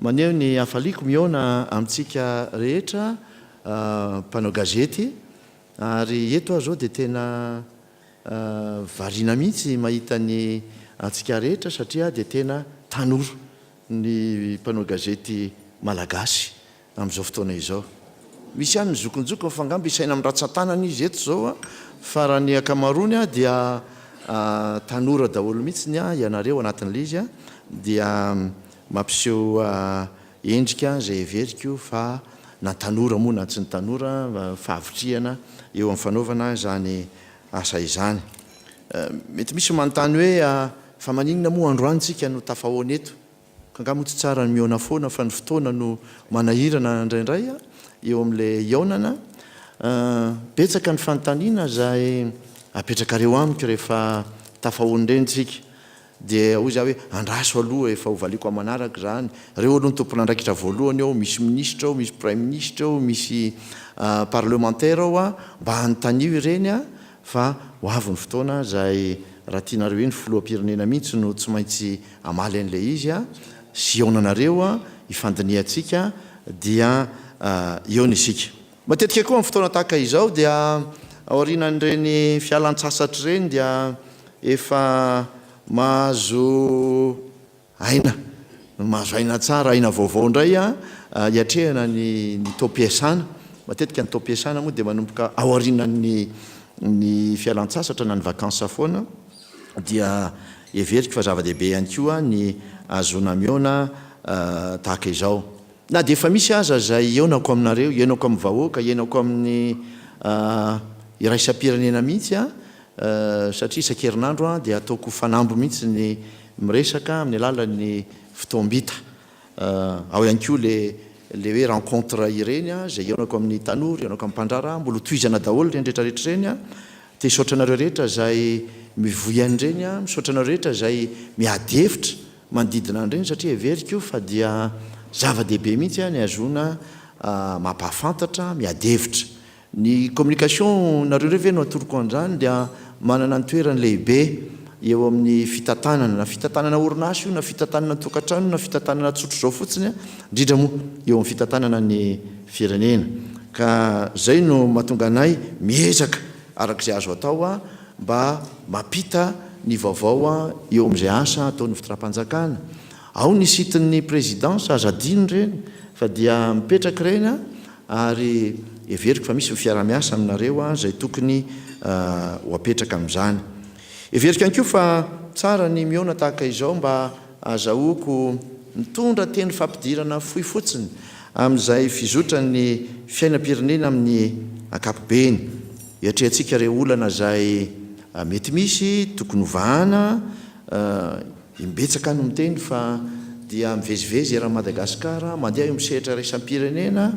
Maneo ny hafaliako miona amintsika rehetra mpanao gazety ary eto zao dia tena variana mihitsy mahita ny antsika rehetra satria dia tena tanora ny mpanao gazety malagasy amin'izao fotoana izao. Misy ihany ny zokonjoko mifangambo isaina amin'ny ratsan-tanana izy eto zao fa raha ny akamarony dia tanora daholo mihitsy ianareo anatin'ilay izy dia mampiseho endrika zay everiko fa na tanora moa na tsy ny tanora fahavitriana eo amin'ny fanaovana zany asa izany. Mety misy manontany hoe fa maninona moa androantsika no tafahoana eto ka angamba tsy tsara ny miona foana fa ny fotoana no manahirana indraindray eo amin'ilay iaonana. Betsaka ny fanontaniana zay apetrakareo amiko rehefa tafahoana ireny tsika dia hoy za hoe andraso aloha efa hovaliko amanaraka zany reo aloha ny tompon'andraikitra voalohany ao misy ministra ao misy prime ministre ao misy parlementaire ao mba hanotanio ireny fa ho avy ny fotoana zay raha tianareo eny filoham-pirenena mihitsy no tsy maintsy amaly an'ilay izy sy iaonanareo ifandiniantsika dia eona isika. Matetika koa amin'ny fotoana tahaka izao dia aorinan'ireny fialan-tsasatra ireny dia efa mahazo aina tsara aina vaovao indray hiatrehana ny tao-piasana. Matetika ny tao-piasana moa dia manomboka aorinan'ny fialan-tsasatra na ny vakansa foana dia everiko fa zava-dehibe ihany koa ny azona miona tahaka izao. Na dia efa misy aza zay eonako aminareo, eonako amin'ny vahoaka, eonako amin'ny iraisam-pirenena mihitsy satria isan-kerinandro dia ataoko fanambo mihitsy ny miresaka amin'ny alalan'ny fitoam-bita. Ao ihany koa le hoe rencontre ireny zay eonako amin'ny tanora, eonako amin'ny mpandrarah, mbola tohizana daholo ireny rehetrarehetra ireny dia misaotranareo rehetra zay mivoy an'ireny, misaotranareo rehetra zay miady hevitra manodidina an'ireny satria everiko fa dia zava-dehibe mihitsy ny azona mampahafantatra miady hevitra. Ny communication nareo reo ve no atoroko an'izany dia manana ny toerany lehibe eo amin'ny fitantanana, na fitantanana orinasa io na fitantanana tokantrano na fitantanana tsotro zao fotsiny indrindra moa eo amin'ny fitantanana ny firenena. Ka zay no mahatonga anay miezaka arak'izay azo atao mba mampita ny vaovao eo amin'izay asa ataon'ny fitondram-panjakana. Ao ny sitin'ny présidence azadino ireny fa dia mipetraka ireny ary everiko fa misy fiara-miasa aminareo zay tokony ho apetraka amin'izany. Everiko ihany koa fa tsara ny miona tahaka izao mba azahoako mitondra teny fampidirana fohy fotsiny amin'izay fizotrany fiainam-pirenena amin'ny ankapobeny. Hiatrehantsika ireo olana zay mety misy tokony hovahana imbetsaka no miteny fa dia mivezivezy raha Madagasikara mandeha eo misehatra raisam-pirenena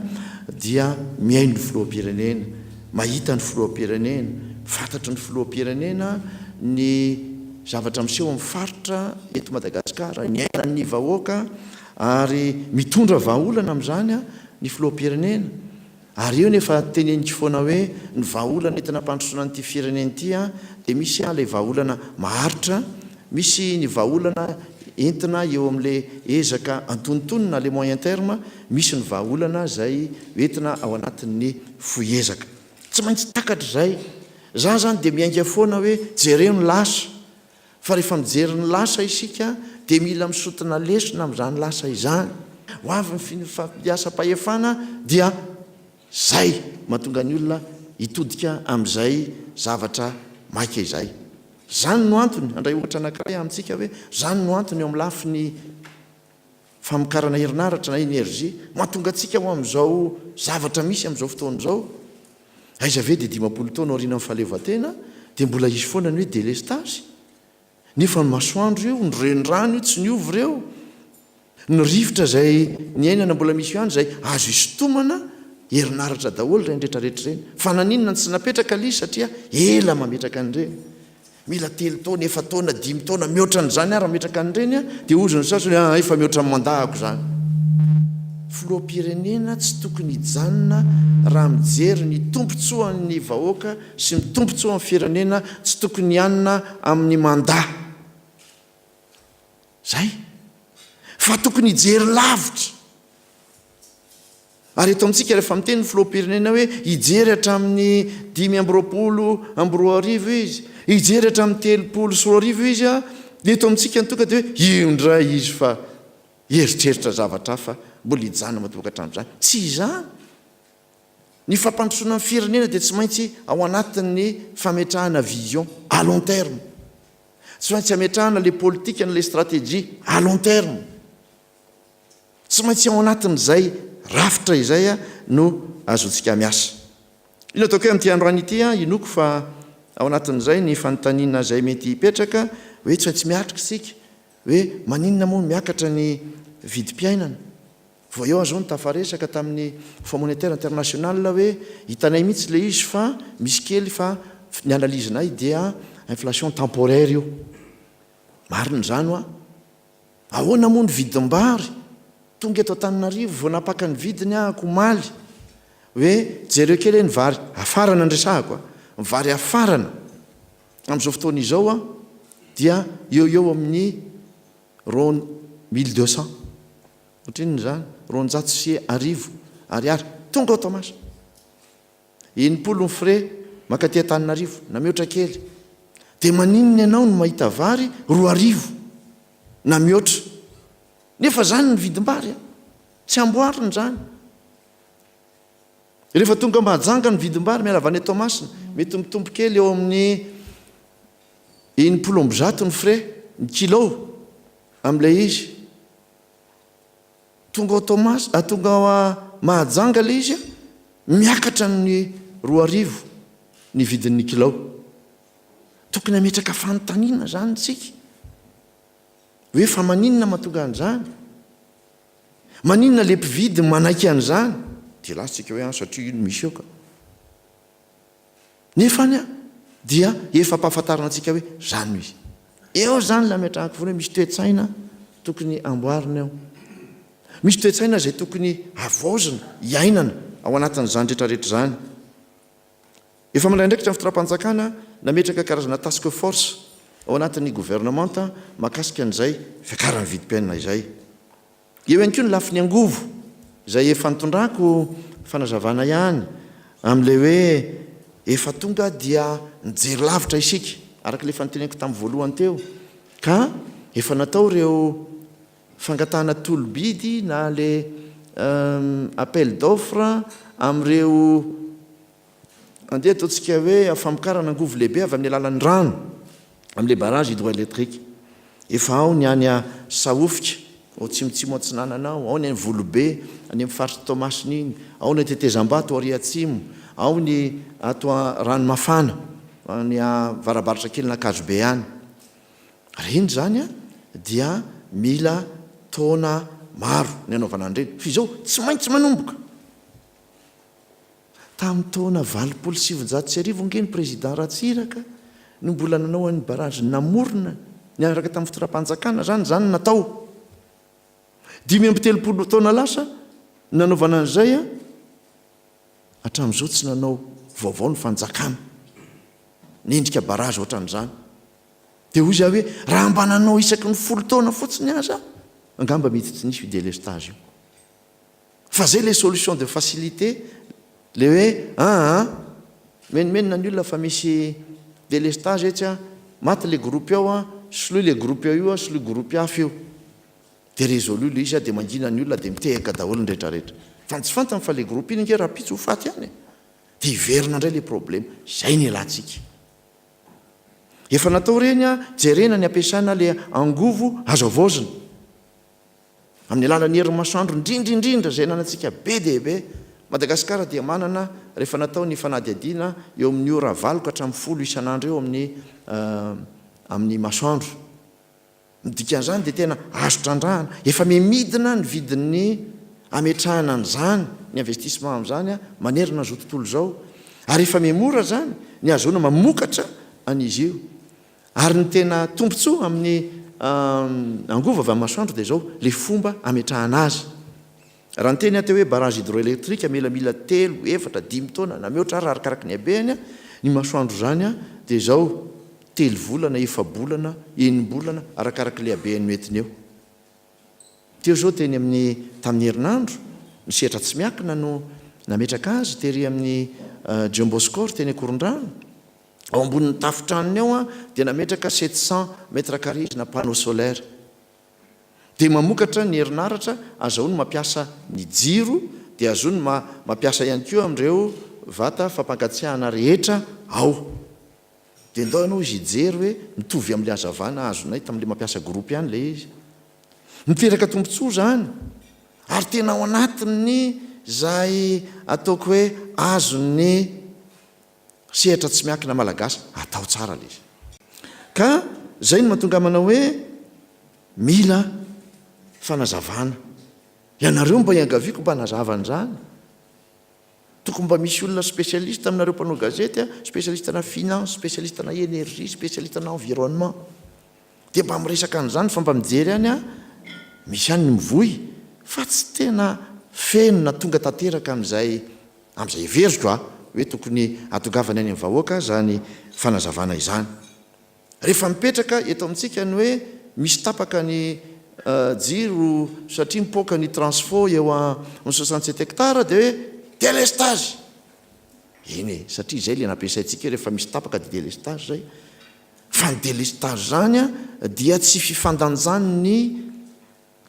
dia miaino ny filoham-pirenena, mahita ny filoham-pirenena, fantatry ny filoham-pirenena ny zavatra miseho amin'ny faritra eto Madagasikara, ny ainan'ny vahoaka ary mitondra vahaolana amin'izany ny filoham-pirenena. Ary eo nefa teneniko foana hoe ny vahaolana entina mpandrosoana n'ity firenena ity dia misy ilay vahaolana maharitra, misy ny vahaolana entina eo amin'ilay ezaka antonontonona le moyen terme, misy ny vahaolana zay entina ao anatin'ny foezaka. Tsy maintsy takatra zay. Za zany dia miainga foana hoe jereo ny lasa fa rehefa mijery ny lasa isika dia mila misotona lesona amin'izany lasa izany. Ho avy ny fampiasa-pahefana dia zay mahatonga ny olona hitodika amin'izay zavatra maika izay. Zany no antony andray ohatra anankiray amintsika hoe zany no antony eo amin'ny lafiny famokarana herinaratra na energia mahatonga antsika ho amin'izao zavatra misy amin'izao fotoana izao. Aiza ve dia 50 taona aoriana amin'ny fahaleovan-tena dia mbola isy foana ny hoe délestage. Nefa ny masoandro io, ny renirano io tsy niovy ireo. Ny rivotra zay ny ainana mbola misy ihany zay azo isotomana herinaratra daholo ireny rehetrarehetra ireny. Fa naninona tsy napetraka lizy satria ela mametraka an'ireny. Mila 3 taona, 4 taona, 5 taona mihoatra n'izany ary mametraka an'ireny dia ozony sasany efa mihoatra ny mandahako zany. Filoham-pirenena tsy tokony hijanona raha mijery ny tombontsoan'ny vahoaka sy ny tombontsoan'ny firenena tsy tokony hianina amin'ny mandaha. Zay. Fa tokony hijery lavitra. ary eto amintsika rehefa miteny ny filoam-pirenena hoe hijery hatramin'ny 5 izy hijery hatramin'ny 3 izy a eto amintsika ny tonga dia hoe indray izy fa eritreritra zavatra fa mbola hijana matoka hatramin'izany tsy izany ny fampandrosoana amin'ny firenena dia tsy maintsy ao anatin'ny fametrahana vision à long terme tsy maintsy hametrahana le politika na le stratégie à long terme tsy maintsy ao anatin'izay rafitra izay a no azontsika miasa ino ataoko hoe amin'ity androany ity a inoko fa ao anatin'izay ny fanontaniana izay mety hipetraka hoe tsy maintsy miatrika isika hoe maninona moa miakatra ny vidim-piainana vo eo azao ny tafaresaka tamin'ny Fonds monétaire international hoe hitanay mihitsy le izy fa misy kely fa ny analizinay dia inflation temporaire io marina zany a ahoana moa ny vidim-bary tonga eto Antananarivo vao napaka ny vidiny ahako maly hoe jereo kely ny vary afarana andresahako ny vary afarana amin'izao fotoana izao a dia eo amin'ny ron 1200 ohatrin'ny zany ron 110 ariary tonga ao Tomasa enimpolo ny frais makaty Antananarivo na mihoatra kely dia maninona ianao no mahita vary 2000 na mihoatra nefa zany ny vidim-bary tsy amboarina zany rehefa tonga mahajanga ny vidim-bary miala avy any Tomasina mety mitombo kely eo amin'ny 100 ny frais ny kilo amin'ilay izy tonga ao Tomasina tonga ao mahajanga le izy miakatra ny 2000 ny vidin'ny kilo tokony ametraka fanontaniana zany tsika hoe fa maninona mahatonga an'izany maninona le mpividy manaiky an'izany dia lasitsika hoe satria ino misy eo ka nefany a dia efa mpahafantarana antsika hoe zany misy eo zany la metrahako voana hoe misy toe-tsaina tokony amboarina eo misy toe-tsaina zay tokony avaozina iainana ao anatin'izany rehetrarehetra zany efa malay ndraikitra ny fitora-panjakana nametraka karazana task force ao anatin'ny gouvernementa makasika an'izay fiakarany vidim-piainana izay eo ihany koa ny lafiny angovo izay efa nitondrako fanazavana ihany amin'ilay hoe efa tonga dia nijery lavitra isika araka le fanoteneniko tamin'ny voalohany teo ka efa natao ireo fangatahana tolobidy na le appel d'offre amin'ireo andeha ataontsika hoe famokarana angovo lehibe avy amin'ny alalan'ny rano amin'le barrage hydroélectrique efa ao ny any a Saofika ao tsimotsimo antsinananao ao ny any Volobe any amin'ny faritry Tomasina iny ao ny Tetezambato Ariatsimo ao ny ato Ranomafana ny varabaratra kely nakazobe any reny zany a dia mila taona maro ny anaovana an'ireny fa izao tsy maintsy manomboka tamin'ny taona 790 ngeny président Ratsiraka no mbola nanao any barrage namorona niaraka tamin'ny fitora-panjakana zany natao 5 taona lasa nanaovana an'izay a hatramin'izao tsy nanao vaovao ny fanjakana nendrika barrage ohatran'izany dia hoy izy hoe raha mba nanao isaky ny 10 taona fotsiny aza angamba mety tsy nisy délestage io fa zay le solution de facilité le hoe menimenina ny olona fa misy délestage etsy a maty le groupe ao a soloy le groupe eo io a soloy groupe hafa io dia résolu le izy a dia mangina ny olona dia mitehaka daholo ny rehetrarehetra fa tsy fantany fa le groupe iny nge raha pitsy ho faty any dia hiverina indray le problème zay ny alantsika efa natao reny a jerena ny ampiasana le angovo azo avaozina amin'ny alalan'ny herin'ny masoandro indrindraindrindra zay nanantsika be dehibe Madagasikara dia manana rehefa natao ny fanadiadiana eo amin'ny ora 9 ka hatramin'ny 10 isan'andro eo amin'ny masoandro dikan'izany dia tena azo trandrahana efa memidina ny vidin'ny ametrahana an'izany ny investissement amin'izany a manerina zao tontolo zao ary efa memora zany ny azoana mamokatra an'izy io ary ny tena tombontsoa amin'ny angova avy amin'ny masoandro dia zao le fomba ametrahana azy raha ny teny ateo hoe barrage hydroélectrique milamila 3-4-5 taona na mihoatra ary arakaraky ny habeany a ny masoandro zany a dia zao 3 volana 4 bolana 1 bolana arakaraky le habeany metiny eo teo zao teny tamin'ny herinandro ny sehatra tsy miakina no nametraka azy tery amin'ny Jomboscor teny Korondrano ao ambonin'ny tafotranony ao a dia nametraka 700 mètres carrés na panneau solaire dia mamokatra ny herinaratra azahoany mampiasa ny jiro dia azahoany mampiasa ihany koa amin'ireo vata fampangatsiahana rehetra ao dia ndao ianao izy hijery hoe mitovy amin'ilay hazavana azonay tamin'ilay mampiasa groupe ihany ilay izy miteraka tombontsoa zany ary tena ao anatiny zay ataoko hoe azony sehatra tsy miakina malagasy atao tsara lay izy ka zay no mahatonga manao hoe mila fanazavana ianareo mba iangaviako mba nazavan'izany tokony mba misy olona spécialiste aminareo mpanao gazety spécialiste na finance spécialiste na énergie spécialiste na environnement dia mba miresaka an'izany fa mba mijery any a misy any mivoy fa tsy tena feno na tonga tanteraka amin'izay everiko hoe tokony atongavany any amin'ny vahoaka zany fanazavana izany rehefa mipetraka eto amintsika ny hoe misy tapaka ny jiro satria mipoaka ny transfo eo amin'ny 67 hectare dia hoe délestage eny satria izay le nampiasaintsika rehefa misy tapaka dia délestage zay fa ny délestage zany a dia tsy fifandanjaniny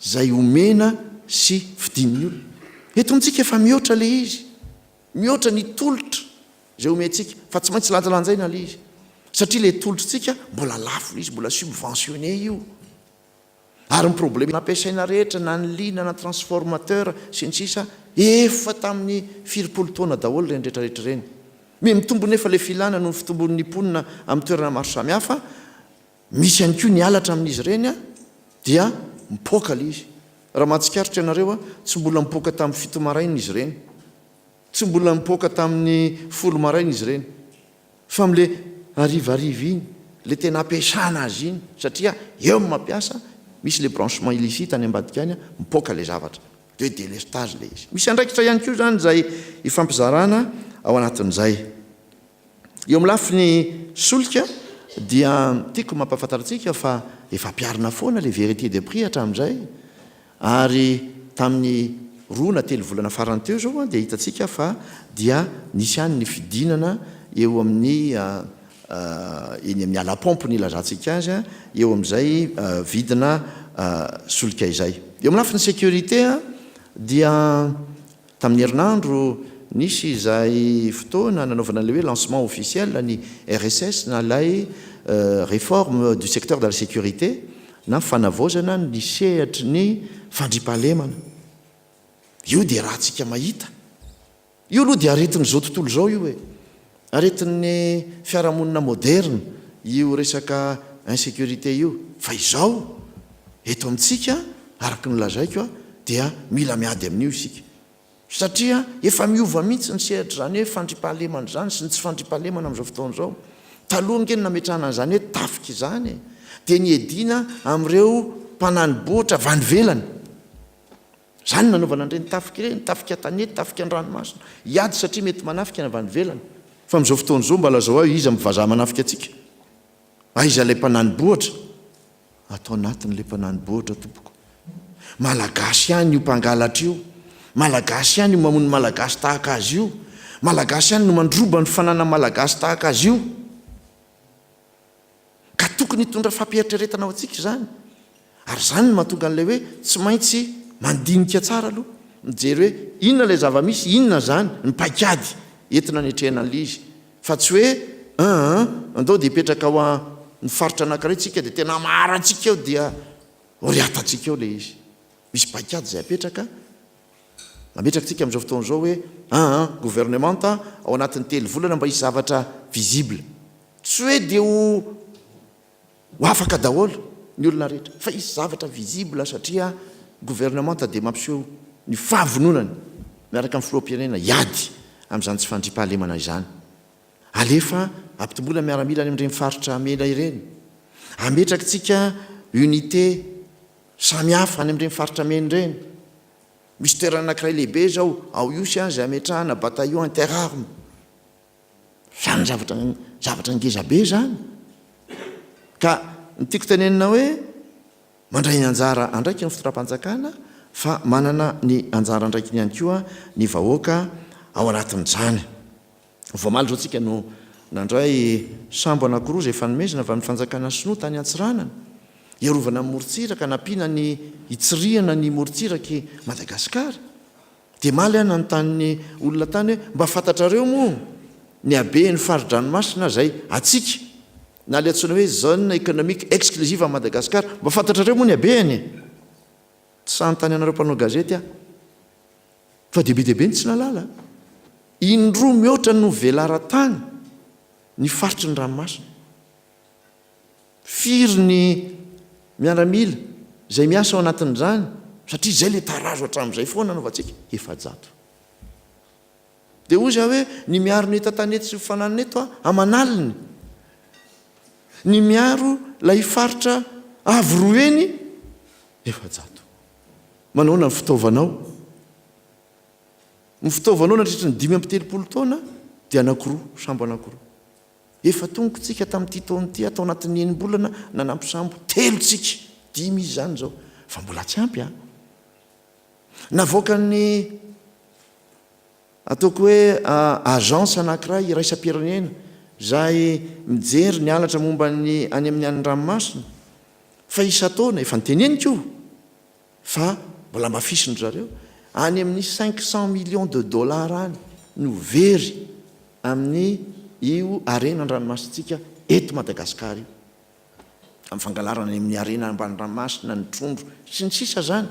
zay omena sy fidin'ny olona eto amintsika efa mihoatra le izy mihoatra ny tolotra zay omentsika fa tsy maintsy lanjalanjaina le izy satria le tolotritsika mbola lafo izy mbola subventionné io ary ny problème nampiasaina rehetra na ny lina na transformateur sy ny sisa efa tamin'ny 4 taona daholo reny rehetrarehetra reny mitombo nefa le filana no ny fitombon'ny ponina amin'ny toerana maro samihafa misy ihany koa ny alatra amin'izy ireny a dia mipoaka le izy raha mahatsikaritra ianareo a tsy mbola mipoaka tamin'ny 7 maraina izy ireny tsy mbola mipoaka tamin'ny 10 maraina izy ireny fa am'le arivariva iny le tena ampiasana azy iny satria eo mampiasa misy le branchement illicite any ambadika any mipoaka le zavatra de délestage le izy misy andraikitra ihany koa zany zay ifampizarana ao anatin'izay eo amin'ny lafiny solika dia tiako mampafantarantsika fa efa mpiarina foana le vérité de prix hatramin'izay ary tamin'ny 2 na 3 volana farany teo zao a dia hitantsika fa dia nisy any ny fidinana eo amin'ny eny amin'ny ala-pompe ny ilazantsika azy a eo amin'izay vidina solika izay eo amin'ny lafiny sécurité a dia tamin'ny herinandro nisy izay fotoana nanaovana le hoe lancement officiel ny RSS na lay réforme du secteur de la sécurité na fanavaozana ny sehatry ny fandripahalemana io dia raha tsika mahita io aloha dia aretin'ny zao tontolo zao io e aretin'ny fiarahamonina moderne io resaka insécurité io fa izao eto amintsika araka ny lazaiko a dia mila miady amin'io isika satria efa miova mihitsy ny sehatra zany hoe fandripahalemana zany sy ny tsy fandripahalemana amin'izao fotoana zao taloha ngeny nametrahana an'izany hoe tafika izany dia ny edina amin'ireo mpanany boatra vanivelany zany nanaovana an'ireny tafika ireny tafika tanety tafika an-dranomasina hiady satria mety manafika na vanivelany fa amin'izao fotoana zao mbala zao ao izy mivazaha manafika atsika izy ilay mpanany boatra atao anatin'ilay mpanany boatra tompoko malagasy ihany io mpangalatra io malagasy ihany io mamono malagasy tahaka azy io malagasy ihany no mandroba ny fanana malagasy tahaka azy io ka tokony hitondra fampieritreretana ao antsika zany ary zany no mahatonga an'ilay hoe tsy maintsy mandinika tsara aloha mijery hoe inona ilay zava-misy inona zany ny paikady entina netrehana an'le izy fa tsy hoe andao dia hipetraka ao ny faritra anankiray tsika dia tena mara antsika eo dia oriatantsika eo le izy misy paikady zay apetraka mametraka tsika amin'izao fotoana zao hoe gouvernementa ao anatin'ny 3 volana mba hisy zavatra visible tsy hoe dia ho afaka daholo ny olona rehetra fa hisy zavatra visible satria gouvernementa dia mampiseho ny fahavononany miaraka amin'ny filoham-pirenena hiady amin'izany tsy fandripahalemana izany alefa ampitombola miaramila any amin'ireny faritra mena ireny ametraka tsika unité samihafa any amin'ireny faritra mena ireny misy toerana anankiray lehibe zao ao iosy a zay ametrahana bataillon interarme zany zavatra ngezabe zany ka ny tiako tenenina hoe mandray ny anjara andraiky ny fitondram-panjakana fa manana ny anjara ndraiky ny ihany koa ny vahoaka ao anatin'izany. Voamaly zao tsika no nandray sambo anankiroa zay efa nomezina avy amin'ny fanjakana sinoa tany Antsiranana, iarovana ny morontsiraka, nampiana ny itsiriana ny morontsiraky Madagasikara. Dia maly ana notanyny olona tany hoe mba fantatrareo moa ny habeny fari-dranomasina zay atsika, na le antsoina hoe zone économique exclusive à Madagasikara, mba fantatrareo moa ny habeny. Tsy sanontany anareo mpanao gazety fa dehibe ny tsy nalala. Indroa mihoatra no velara-tany ny faritry ny ranomasina. Firy ny miaramila zay miasa ao anatin'izany, satria zay le tarazo hatramin'izay foana anaovantsika efa-jato. Dia ozy aho hoe ny miaro ny tantanety sy fananana eto amanaliny, ny miaro lay faritra avy roeny efa-jato. Manaona ny fitaovanao? Ny fitaovanao nandritra ny 5-telopolo taona dia anankiroa, sambo anankiroa. Efa tonga tsika tamin'ity taona ity atao anatin'ny enim-bolana nanampy sambo 3 tsika, 5 izy zany zao, fa mbola tsy ampy navoaka ny ataoko hoe agence anankiray iraisam-pirenena zay mijery ny halatra momba ny any amin'ny any-dranomasina, fa isa-taona efa niteneniko fa mbola mafisiny zareo any amin'ny 500 millions de dollars any no very amin'ny io arena ny-ranomasitsika eto Madagasikara io, amin'ny fangalarana any amin'ny arena ambany ranomasina, ny trondro sy ny sisa zany.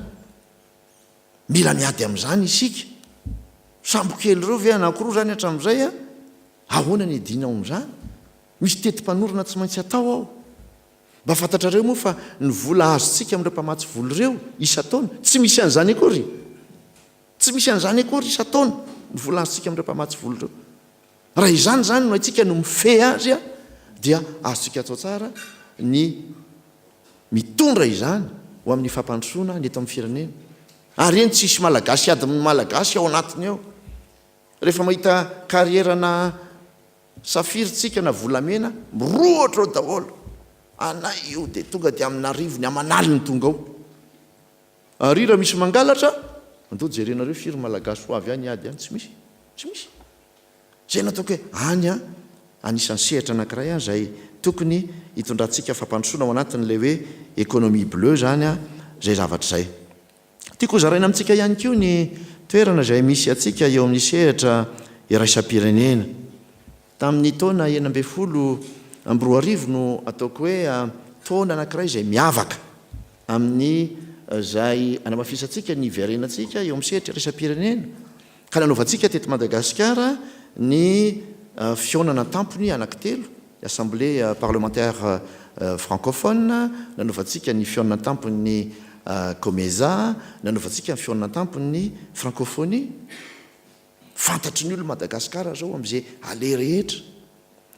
Mila miady amin'izany isika. Sambo kely reo ve anankiroa zany hatramin'izay ahoana ny edina ao amin'izany? Misy tetim-panorona tsy maintsy atao ao. Mba fantatrareo moa fa ny vola azontsika amin'ireo mpamatsy vola ireo isa-taona tsy misy an'izany akory. Tsy misy an'izany akory isa-taona ny vola azontsika amin'ireo mpamatsy vola ireo. Raha izany zany no antsika no mife azy dia azontsika atao tsara ny mitondra izany ho amin'ny fampandrosoana ny eto amin'ny firenena. Ary eny tsisy malagasy ady amin'ny malagasy ao anatiny ao. Rehefa mahita karierana safiritsika na volamena, mirohatra ao daholo. Anay io dia tonga dia amin'ny arivo ny amanaliny tonga ao. Ary raha misy mangalatra, andao jerenareo firy malagasy ho avy any ady any, tsy misy. Tsy misy. Zay nataoko hoe any anisan'ny sehatra anankiray zay tokony hitondrantsika fampandrosoana ao anatin'ilay hoe économie bleue zany zay zavatra zay. Tiako zaraina amintsika ihany koa ny toerana izay misy atsika eo amin'ny sehatra iraisam-pirenena. Tamin'ny taona 1992 no ataoko hoe taona anankiray izay miavaka amin'ny zay anamafisantsika ny iverenantsika eo amin'ny sehatra iraisam-pirenena. Ka nanaovantsika teto Madagasikara ny fionana tampony anankitelo, assemblée parlementaire francophone, nanaovantsika ny fionana tampony COMESA, nanaovantsika ny fionana tampony ny francophonie. Fantatry ny olo Madagasikara zao amin'izay ale rehetra.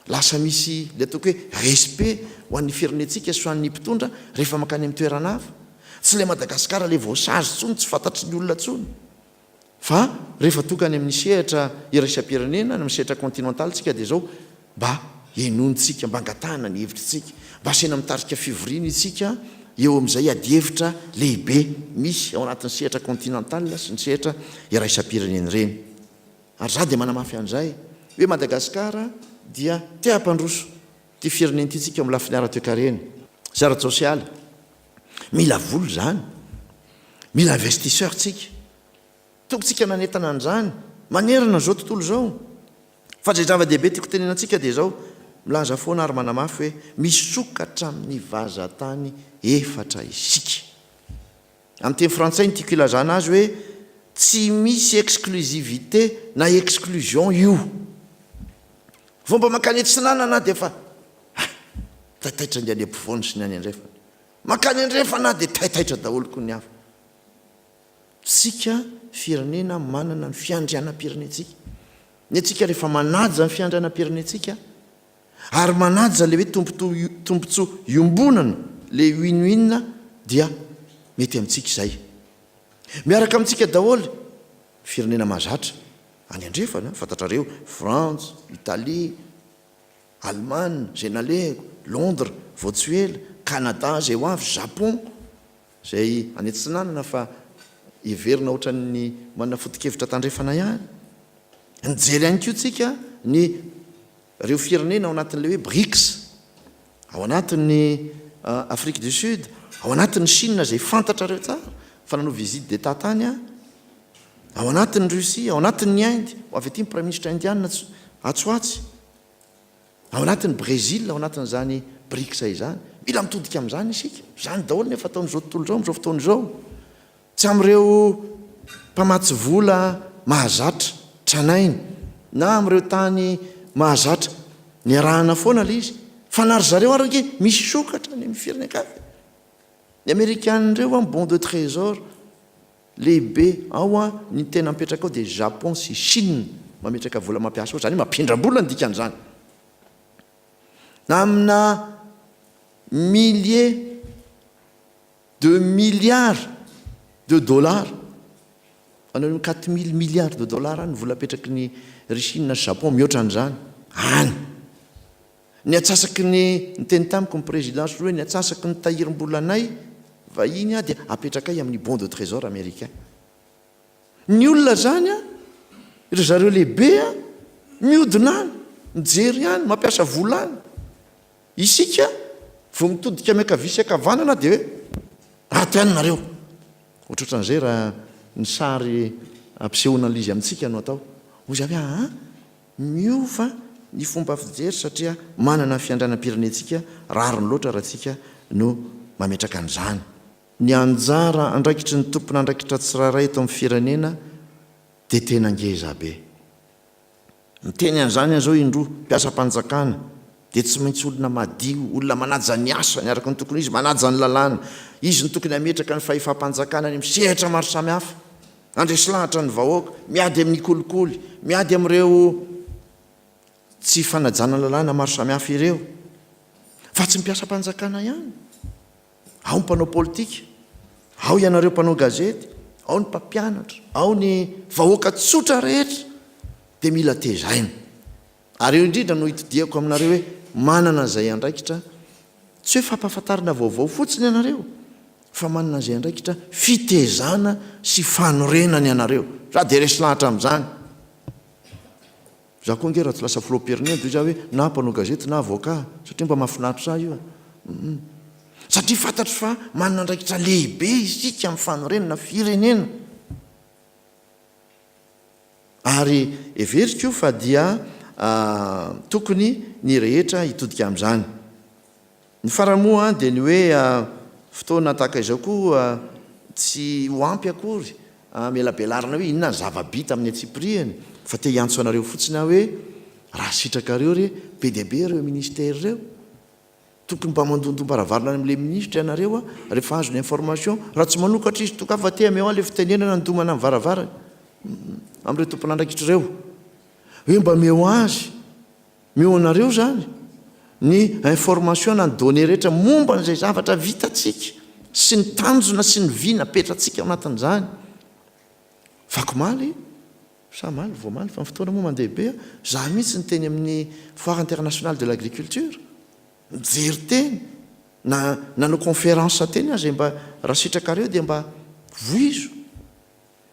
Lasa misy le ataoko hoe respect ho an'ny firenentsika sy ho an'ny mpitondra rehefa makany amin'ny toerana hafa. Tsy le Madagasikara le voasazy tsony, tsy fantatry ny olona tsony. Fa rehefa tokany amin'ny sehatra iraisam-pirenena, amin'ny sehatra continentale tsika dia zao mba enontsika, mba angatahana ny hevitritsika, mba asena mitarika fivoriana itsika eo amin'izay adi-hevitra lehibe misy ao anatin'ny sehatra continentale sy ny sehatra iraisam-pirenena ireny. Ary za dia manamafy an'izay hoe Madagasikara dia te-hampandroso ty firenena ity tsika amin'ny lafiny ara-toe-karena, sy ara-tsosialy. Mila vola zany, mila investisseur tsika. Tokontsika nanentana an'izany manerana zao tontolo zao. Fa zay zava-dehibe tiako tenenantsika dia zao milaza foana ary manamafy hoe misokatra amin'ny vazatany efatra isika. Amin'ny teny frantsay tiako ilazana azy hoe tsy misy exclusivité na exclusion io. Vomba makany etsinana dia fa taitaitra ny any ampovoany sy ny any andrefa. Makany andrefa dia taitaitra daholo koa ny hafa. Sika firenena manana ny fiandrianam-pirenentsika. Ny atsika rehefa manaja ny fiandrianam-pirenentsika ary manaja le hoe tombontsoa iombonana le win-win dia mety amintsika izay. Miaraka amintsika daholo firenena mahazatra any andrefana, fantatrareo France, Italie, Allemagne, zay naleko, Londres, Voatsuela, Canada, zay ho avy, Japon, zay any antsinanana fa iverina ohatran'ny manana foto-kevitra tandrefana ihany. Nijery ihany koa tsika ny reo firenena ao anatin'le hoe BRICS, ao anatin'ny Afrique du Sud, ao anatin'ny Chine zay fantatra reo tsara fa nanao visite d'état tany a, ao anatin'ny Russie, ao anatin'ny Inde, avy aty ny Premier ministre indiana Atsoatsy, ao anatin'ny Brésil, ao anatin'izany BRICS izany. Mila mitodika amin'izany isika. Zany daholo nefa ataon'izao tontolo izao, amin'izao fotoana izao. Tsy amin'ireo mpamatsy vola mahazatra tranainy na amin'ireo tany mahazatra ny arahana foana le izy. Fa nary zareo arake misy sokatra ny firenekavy. Ny Amerikan'ireo amin'ny bon de trésor lehibe ao a ny tena mipetraka ao dia Japon sy Chine mametraka vola mampiasa ao, zany mampindram-bola ny dikan'izany. Na amina milliers de milliards de dollars, anao 4000 milliards de dollars ny vola apetraky ny Chine sy Japon mihoatra an'izany. Any ny atsasaky ny teny tamiko ny président hoe ny atsasaky ny tahirim-bolanay vahiny a dia apetraka amin'ny bon de trésor américain. Ny olona zany a ireo zareo lehibe a mihodina any mijery any mampiasa vola any. Isika vao mitodika miankavia sy ankavanana dia hoe aty any nareo. Ohatrohatran'izay raha ny sary ampisehoana an'izy amintsika no atao. Ozy avy miova ny fomba fijery satria manana fiandranam-pirenentsika rariny loatra raha tsika no mametraka an'izany. Ny anjara andraikitry ny tompona andraikitra tsiraray eto amin'ny firenena dia tena ngeza be. Miteny an'izany zao indroa mpiasa-panjakana dia tsy maintsy olona madio, olona manaja ny asa ny araka ny tokony izy, manaja ny lalàna. Izy ny tokony ametraka ny fahefam-panjakana ny misehatra maro samihafa, andresy lahatra ny vahoaka, miady amin'ny kolikoly, miady amin'ireo tsy fanajana lalàna maro samihafa ireo. Fa tsy mpiasa-panjakana ihany. Ao ny mpanao politika, ao ianareo mpanao gazety, ao ny mpampianatra, ao ny vahoaka tsotra rehetra dia mila tezaina. Ary eo indrindra no hitodiako aminareo hoe manana izay andraikitra, tsy hoe fampahafantarana vaovao fotsiny ianareo, fa manana izay andraikitra fitezana sy fanorenana ianareo. Za dia resy lahatra amin'izany. Za koa nge raha tsy lasa filoham-pirenena dia za hoe na mpanao gazety na avoka, satria mba mahafinaritra io. Satria fantatro fa manana andraikitra lehibe isika amin'ny fanorenana firenena. Ary everiko fa dia tokony ny rehetra hitodika amin'izany. Ny faramoa dia ny hoe fotoana tahaka izao koa tsy ho ampy akory melabelarina hoe inona ny zava-bita amin'ny atsipriany, fa te hiantso anareo fotsiny hoe raha sitraka reo re be dia be reo ministère reo, tokony mba mandondom-baravarana amin'ilay ministra ianareo rehefa azo ny information, raha tsy manokatra izy toka fa te ameo le fitenenana ndomana amin'ny varavarana amin'ireo tompona andraikitra ireo hoe mba meo azy, meo anareo zany ny information na ny données rehetra momba n'izay zavatra vitatsika sy ny tanjona sy ny vina petratsika ao anatin'izany. Vakomaly, samaly, voamaly, fa ny fotoana moa mandeha be, za mihitsy ny teny amin'ny foire internationale de l'agriculture, mijery teny, nanao conférence teny zay mba raha sitraka reo dia mba voizo.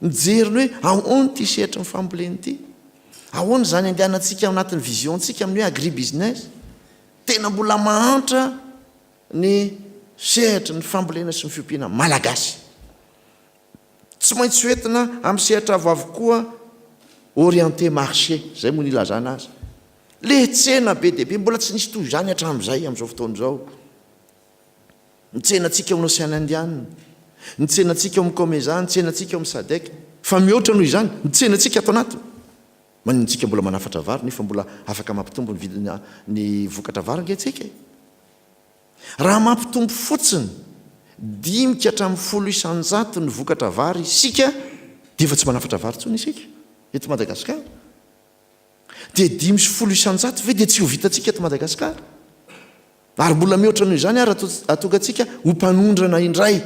Mijery ny hoe ahoana ty sehatra ny famboleny ity, ahoana zany andehanantsika ao anatin'ny visiontsika amin'ny hoe agribusiness. Tena mbola mahantra ny sehatra ny fambolena sy ny fiompiana malagasy. Tsy maintsy hoentina amin'ny sehatra avo avokoa orienté marché, zay moa ny ilazana azy. Le tsena be dia be mbola tsy nisy toy izany hatramin'izay amin'izao fotoana izao. Ny tsenantsika amin'ny Océan Indien, ny tsenantsika amin'ny Comesa, ny tsenantsika amin'ny SADC, fa mihoatra noho izany, ny tsenantsika ato anatiny. Manintsika mbola manafatra vary nefa mbola afaka mampitombo ny vidina ny vokatra vary angentsika. Raha mampitombo fotsiny 5 hatramin'ny 10 isanjato ny vokatra vary isika dia efa tsy manafatra vary tsony isika eto Madagasikara. Dia 5 sy 10 isanjato ve dia tsy ho vitantsika eto Madagasikara. Ary mbola mihoatra noho izany ary atokantsika ho mpanondrana indray.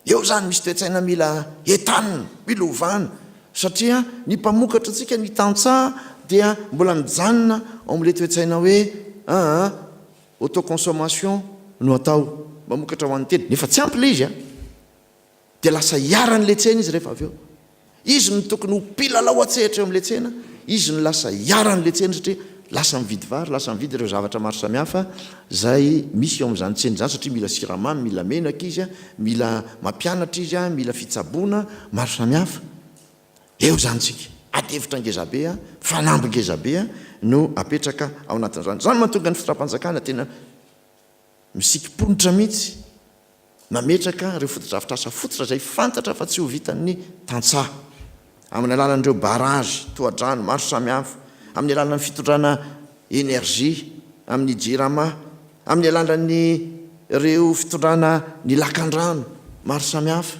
Eo zany misy toetsaina mila etanina, mila ovana, satria ny mpamokatra antsika ny tantsaha dia mbola mijanona ao amin'ilay toetsaina hoe autoconsommation no atao, mamokatra ho an'ny teny, nefa tsy ampy le izy. dia lasa hiaran'le tsena izy rehefa avy eo izy ny tokony ho mpilalao atsehatra eo amin'le tsena izy ny lasa hiaran'le tsena satria lasa mividy vary lasa mividy ireo zavatra maro samihafa zay misy eo amin'izany tsena zany satria mila siramamy mila menaka izy a mila mampianatra izy a mila fitsaboana maro samihafa eo zanytsika atevitra ngezabe a fanamby ngezabe a no apetraka ao anatin'izany zany mahatonga ny fitram-panjakana tena misikiponitra mihitsy mametraka reo fotodrafitrasa fototra zay fantatra fa tsy ho vitan'ny tantsaha amin'ny alalan'ireo barage toadrano maro samihafa amin'ny alalan'ny fitondrana énergie amin'ny jirama amin'ny alalan'ny reo fitondrana ny lakan-drano maro samihafa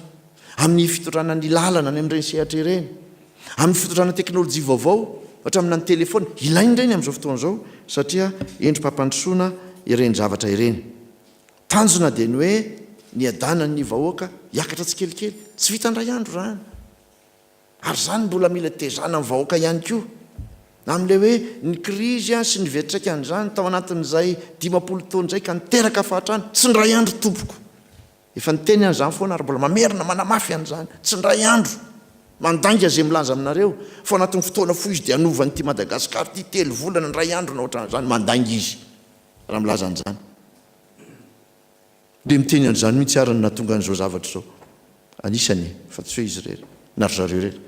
amin'ny fitondrana ny lalana ny amin'ireny sehatra ireny amin'ny fitondrana teknôlôjia vaovao ohatra amina ny telefona ilainy ireny amin'izao fotoana izao satria endrim-pampandrosoana ireny zavatra ireny tanjona dia ny hoe ny adanany vahoaka hiakatra tsy kelikely tsy vitandray andro rany ary zany mbola mila tezana amin'ny vahoaka ihany koa amin'le hoe ny krizy a sy ny vetraka an'izany tao anatin'izay 50 taona zay ka niteraka fahatrany tsy ndray andro tompoko efa niteny an'izany foana ary mbola mamerina manamafy an'izany tsy ndray andro mandanga zay milaza aminareo fa anatin'ny fotoana fo izy dia anovany ty Madagasikara ty 3 volana ndray andro na ohatran'izany mandanga izy raha milaza an'izany dia miteny an'izany mihitsy arany natonga an'izao zavatra zao anisany fa tsy hoe izy rery na ry zareo rery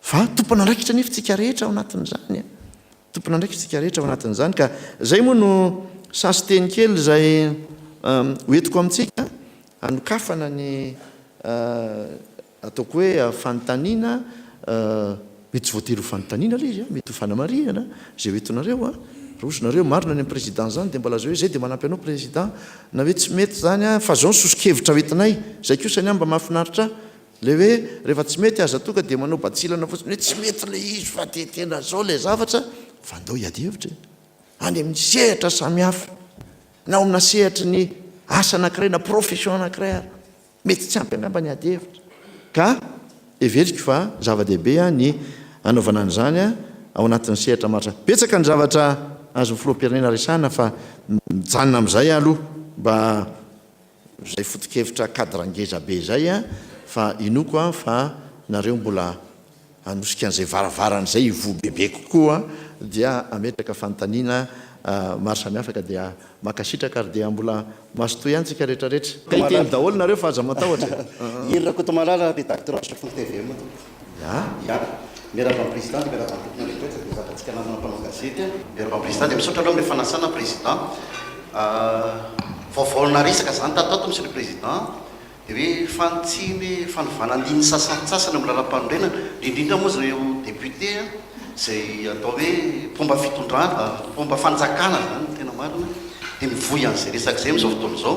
fa tompona andraikitra nefa tsika rehetra ao anatin'izany tompona andraikitra tsika rehetra ao anatin'izany ka zay moa no sasy teny kely zay hoentiko amintsika anokafana ny ataoko hoe fanontaniana mety tsy voatery ho fanontaniana le izy mety ho fanamariana zay hoentonareo a rosinareo marina ny président zany dia mbola zao hoe zay dia manampy anao président na hoe tsy mety zany a fa zao sosokevitra hoentinay zay kosany mba mahafinaritra le hoe rehefa tsy mety aza toka dia manao batsilana fotsiny hoe tsy mety le izy fa dia tena zao le zavatra fa ndao hiady-hevitra any amin'ny sehatra samihafa na amina sehatra ny asa anankiray na profession anankiray ary mety tsy ampy angamba ny ady-hevitra ka everiko fa zava-dehibe a ny anaovana an'izany a ao anatin'ny sehatra maritra petsaka ny zavatra azony filoham-pirenena resana fa mijanona amin'izay aloha mba zay fotokevitra cadre-ngeza be zay a fa inoko a fa nareo mbola anosika an'izay varavaran'izay ivo bebe kokoa dia ametraka fanontaniana maro samihafa ka dia makasitraka ary dia mbola masotoy ihany tsika rehetrarehetra ka iteny daholo nareo fa aza matahotra irako to malala rédacteur chef TV ya miaraka amin'ny président dia miaraka amin'ny tompona rehetra dia zavatsika namana mpanao gazety miaraka amin'ny président dia misaotra aloha amin'ny fanasana président vaovaona resaka zany tatato monsieur le président dia hoe fantsiny fanovanandiny sasantsasany amin'ny lalam-panorenana indrindra moa zareo député zay atao hoe fomba fitondrana fomba fanjakana zany tena marina dia mivoy an'izay resaka zay amin'izao fotoana izao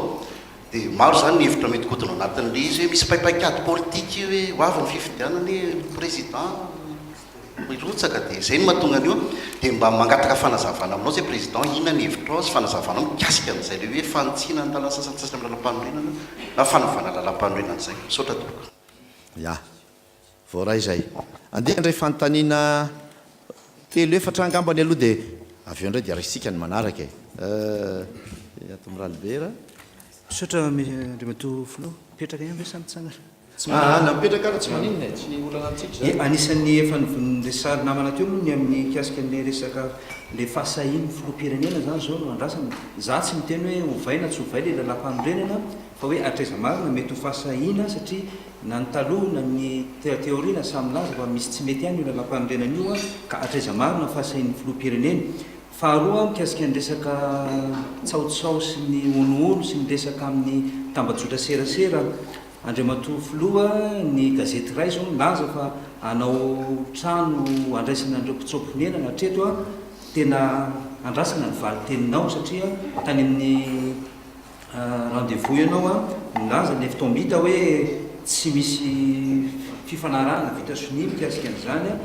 dia maro zany ny hevitra mety kodina anatin'le izy hoe misy paipaikady politika hoe ho avy ny fifidianany président mirotsaka dia zay no mahatonga an'io dia mba mangataka fanazavana aminao zay président inona ny hevitra ao sy fanazavana mikasika an'izay le hoe fantsina ny talana sasantsasany amin'ny lalam-panorenana na fanovana lalam-panorenana zay misaotra tokoa ya voaray zay andeha indray fanontaniana telo efatra angambany aloha dia avy eo indray dia raisika ny manaraka ato miralibera misaotra andriamato filo petraka ihany ve samitsangana napetraka ara tsy maninona tsy olana antsika anisan'ny efa niresary namana teo moa ny amin'ny kiasika ny resaka le fahasahiny filoham-pirenena zany zao no andrasana za tsy miteny hoe hovaina tsy hovay le lalam-panorenana fa hoe atraiza marina mety ho fahasahina satria na ny taloha na ny teoriana samy laza fa misy tsy mety ihany io lalam-panorenana io a ka atraiza marina fahasahiny filoham-pirenena faharoa mikasika ny resaka tsaotsao sy ny onoono sy ny resaka amin'ny tambajotra serasera andriamato filoha ny gazety ray zao milaza fa anao trano andraisana andreo mpitsopinena na treto a tena andrasana ny valiteninao satria tany amin'ny rendez-vous ianao a milaza ny fitombita hoe tsy misy fifanarahana vita sonia mikasika an'izany a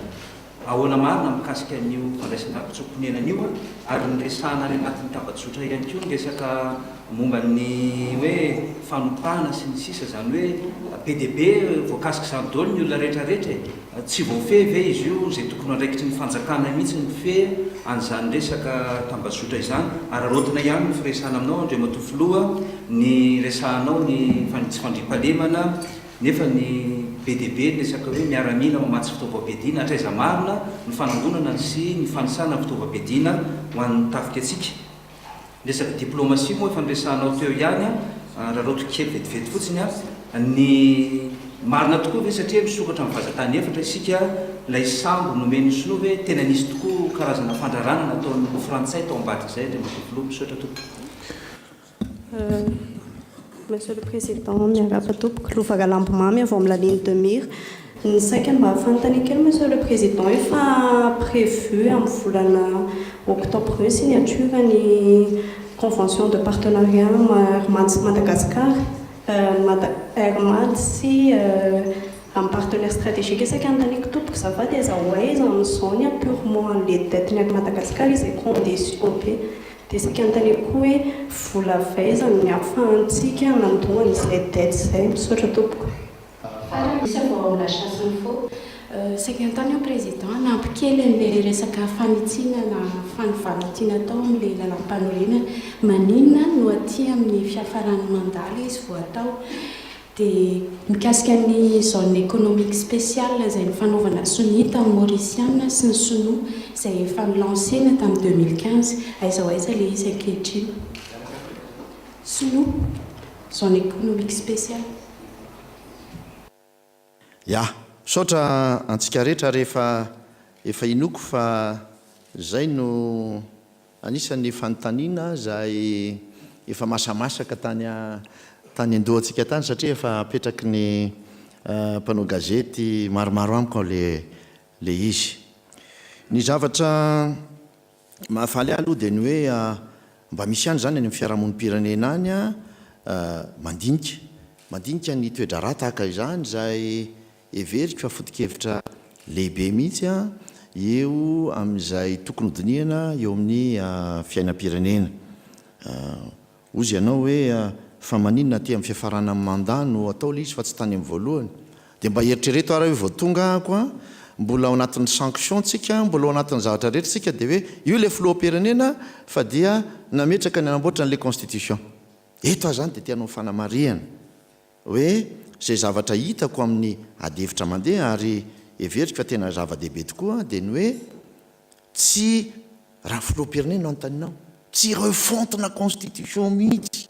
ahoana marina mikasika an'io fandraisana mpitsopinenan'io ary nyresahana any anatin'ny tambajotra ihany koa ny resaka momba ny hoe fanomparana sy ny sisa zany hoe PDB voakasika zany daholo ny olona rehetrarehetra tsy voafeh ve izy io zay tokony andraikitry ny fanjakana mihitsy ny fe an'izany resaka tambajotra izany ary arotina ihany ny firesahana aminao andriamato filoha ny resahanao ny tsy fandriampalemana nefa ny bdb resaka hoe miaramila mamatsy fitaovam-piadiana hatraiza marina ny fanangonana sy ny fanisana fitaovam-piadiana ho an'ny tafika atsika resaka diplomasia moa efa nresahanao teo ihany a raha loatra kely vetivety fotsiny a ny marina tokoa ve satria misokatra amin'ny vazatany efatra isika lay sambo nomeny sinoa hoe tena nisy tokoa karazana fandrarana nataon'ny frantsay tao ambadika zay de matofilo misotra tompoko. Monsieur le Président, miarapa tompoko lovaga lambomamy avy amin'ny la ligne de mire. Ny saika mba afantany kely Monsieur le Président efa prévu amin'ny volana octobre io signature ny convention de partenariat Madagascar Hermad sy amin'ny partenaire stratégique isaka antaniko tompoko zafady azaho aiza amin'izao purement les dettes ny Madagascar izy condition be dia isaka antaniko hoe vola faizany miafahantsika nandohan'izay dette zay misaotra tompoko. Misy avao la chasse info secrétaire président nampikely an'ilay resaka fanitsinana fanivalentiana tao amin'ilay lalam-panorenana maninona no aty amin'ny fiafaran'ny mandala izy vao atao dia mikasika ny zone économique spéciale izay nifanaovana Sonia tamin'ny Mauritiana sy ny Sinoa izay efa nilancena tamin'ny 2015 aiza aiza ilay izy ankehitriny Sinoa zone économique spéciale. Ya misaotra antsika rehetra rehefa efa inoko fa zay no anisan'ny fanontaniana zay efa masamasaka tany andohantsika tany satria efa apetraky ny mpanao gazety maromaro amiko le izy ny zavatra mahafaly aloha dia ny hoe mba misy any zany any amin'ny fiarahamonim-pirenena any mandinika ny toedra raha tahaka izany zay everiko fa foto-kevitra lehibe mihitsy eo amin'izay tokony hodiniana eo amin'ny fiainam-pirenena ozy ianao hoe fa maninona ty amin'ny fiafarana amin'ny mandat no atao le izy fa tsy tany amin'ny voalohany dia mba eritrereto ara hoe vao tonga ako mbola ao anatin'ny sanction tsika mbola ao anatin'ny zavatra rehetra tsika dia hoe io le filoham-pirenena fa dia nametraka ny anamboatra n'le constitution eto zany dia tianao fanamariana hoe zay zavatra hitako amin'ny adevitra mandeha ary everiko fa tena zava-dehibe tokoa dia ny hoe tsy raha filoham-pirenena no antaninao tsy refontina constitution mihitsy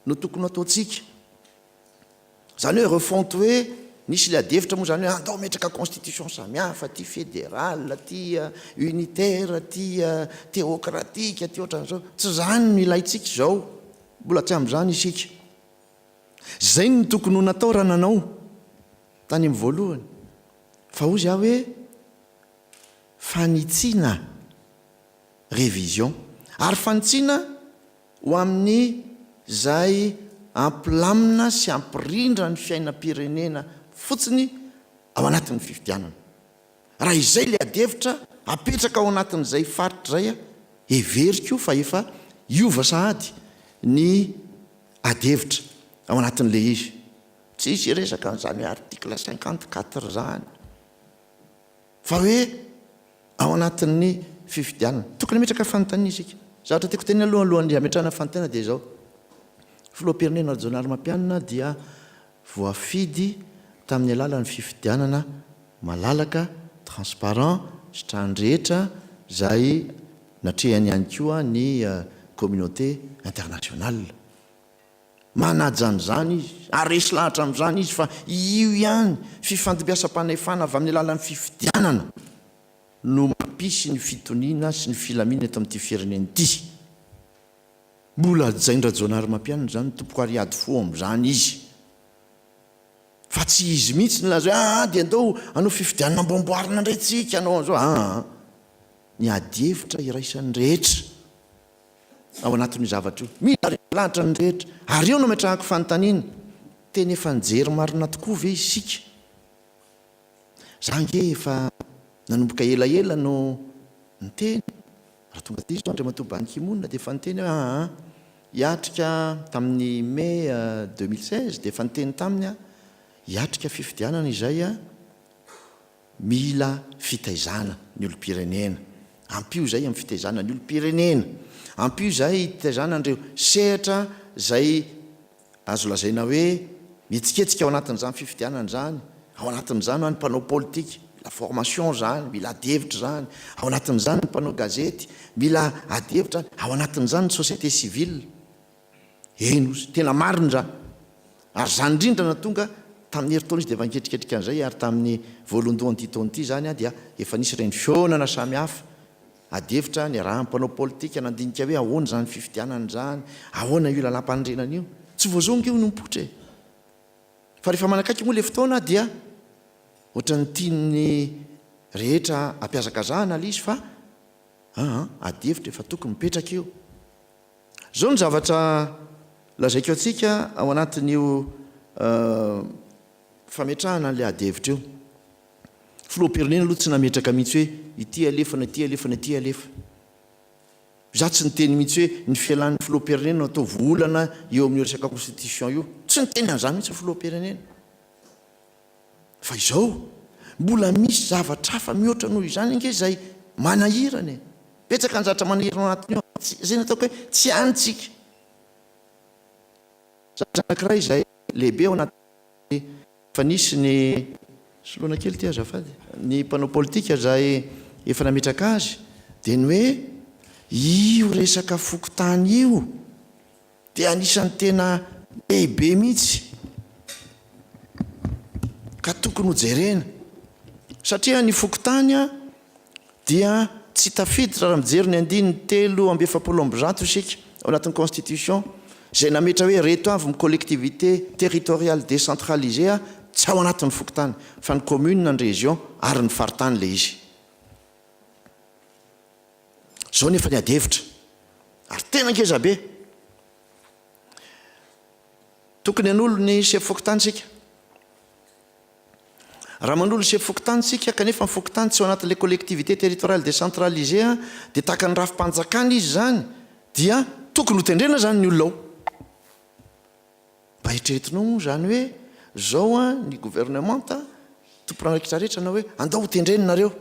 no tokony ataontsika zany hoe refonte hoe nisy le adevitra moa zany hoe andao metraka constitution samihafa ty fédéral ty unitaire ty théocratique ty ohatran'izao tsy zany no ilaitsika zao mbola tsy amin'izany isika zay ny tokony ho natao raha nanao tany amin'ny voalohany fa ozy aho hoe fanitsiana révision ary fanitsiana ho amin'ny zay ampilamina sy ampirindra ny fiainam-pirenena fotsiny ao anatin'ny fifidianana raha izay le adevitra apetraka ao anatin'izay faritra zay everiko fa efa iova sahady ny adevitra ao anatin'le izy tsy isy resaka zany article 54 zany fa hoe ao anatin'ny fifidianana tokony metraka fanontaniana isika zavatra tiako teny alohan'ny ametrahana fanontaniana dia zao filoham-pirenena Jean Armampianina dia voafidy tamin'ny alalan'ny fifidianana malalaka transparent sy trandrehetra zay natrehany ihany koa ny communauté internationale manajany zany izy aresy lahatra amin'izany izy fa io ihany fifandombiasam-panefana avy amin'ny alalan'ny fifidianana no mampisy ny fitoniana sy ny filamina eto amin'ity firenena ity mbola jaindra Jean Armampianina zany tompoko ariady fo amin'izany izy fa tsy izy mihitsy ny laza hoe dia andao anao fifidianana ambomboarina indray tsika anao an'izao ny adevitra iraisan'ny rehetra ao anatin'ny zavatra io mila lahatra ny rehetra ary eo no metrahako fanontaniana teny efa nijery marina tokoa ve isika zange efa nanomboka elaela no niteny raha tonga ty izy andra matoa Ban Ki-moon dia efa niteny hiatrika tamin'ny mai 2016 dia efa niteny taminy hiatrika fifidianana izay mila fitaizana ny olom-pirenena ampio zay amin'ny fitaizana ny olom-pirenena ampio zay hitaizana andreo sehatra zay azo lazaina hoe mitsiketsika ao anatin'izany fifidianana zany ao anatin'izany any mpanao politika mila formation zany mila adihevitra zany ao anatin'izany ny mpanao gazety mila adihevitra zany ao anatin'izany ny société civile eny ozy tena mariny zany ary zany indrindra na tonga tamin'ny heritaona izy dia efa niketriketrika an'izay ary tamin'ny voalohandohany ty taona ity zany dia efa nisy reny fionana samihafa adihevitra ny raha mpanao politika nandinika hoe ahoana zany fifidianana zany ahoana io lalam-pandrenana io tsy voazonga io nompotra e fa rehefa manakaiky moa le fotoana dia ohatrany tiany rehetra ampiazakazahana le izy fa adihevitra efa tokony mipetraka io zao ny zavatra lazaiko atsika ao anatin'io fametrahana n'le adihevitra io filoham-pirenena aloha tsy nametraka mihitsy hoe ity alefana ity alefana ity alefa za tsy niteny mihitsy hoe ny fialan'ny filoham-pirenena atao volana eo amin'ny resaka constitution io tsy niteny an'izany mihitsy filoham-pirenena fa izao mbola misy zavatra hafa mihoatra noho izany inge zay manahirany petsaka ny zavatra manahirana anatiny io zay nataoko hoe tsy antsika anankiray zay lehibe ao anaty fa nisy ny soloana kely ty azafady ny mpanao politika zay efa nametraka azy dia ny hoe io resaka fokotany io dia anisan'ny tena lehibe mihitsy ka tokony hojerena satria ny fokotany dia tsy tafiditra raha mijery ny andiny 3:70 isika ao anatin'ny constitution zay nametra hoe reto avy my collectivité territoriale décentralisée tsy ao anatin'ny fokotany fa ny commune ny région ary ny faritany le izy zao nefa ny adihevitra ary tena ngeza be tokony an'olo ny chef fokotany sika raha manolo chef fokotany sika kanefa ny fokotany tsy ao anatin'le collectivité territoriale décentralisée dia tahaka ny rafim-panjakana izy zany dia tokony ho tendrena zany ny olona ao mba hitreretinao zany hoe zao ny gouvernementa tomporanakitra rehetra na hoe andao ho tendreninareo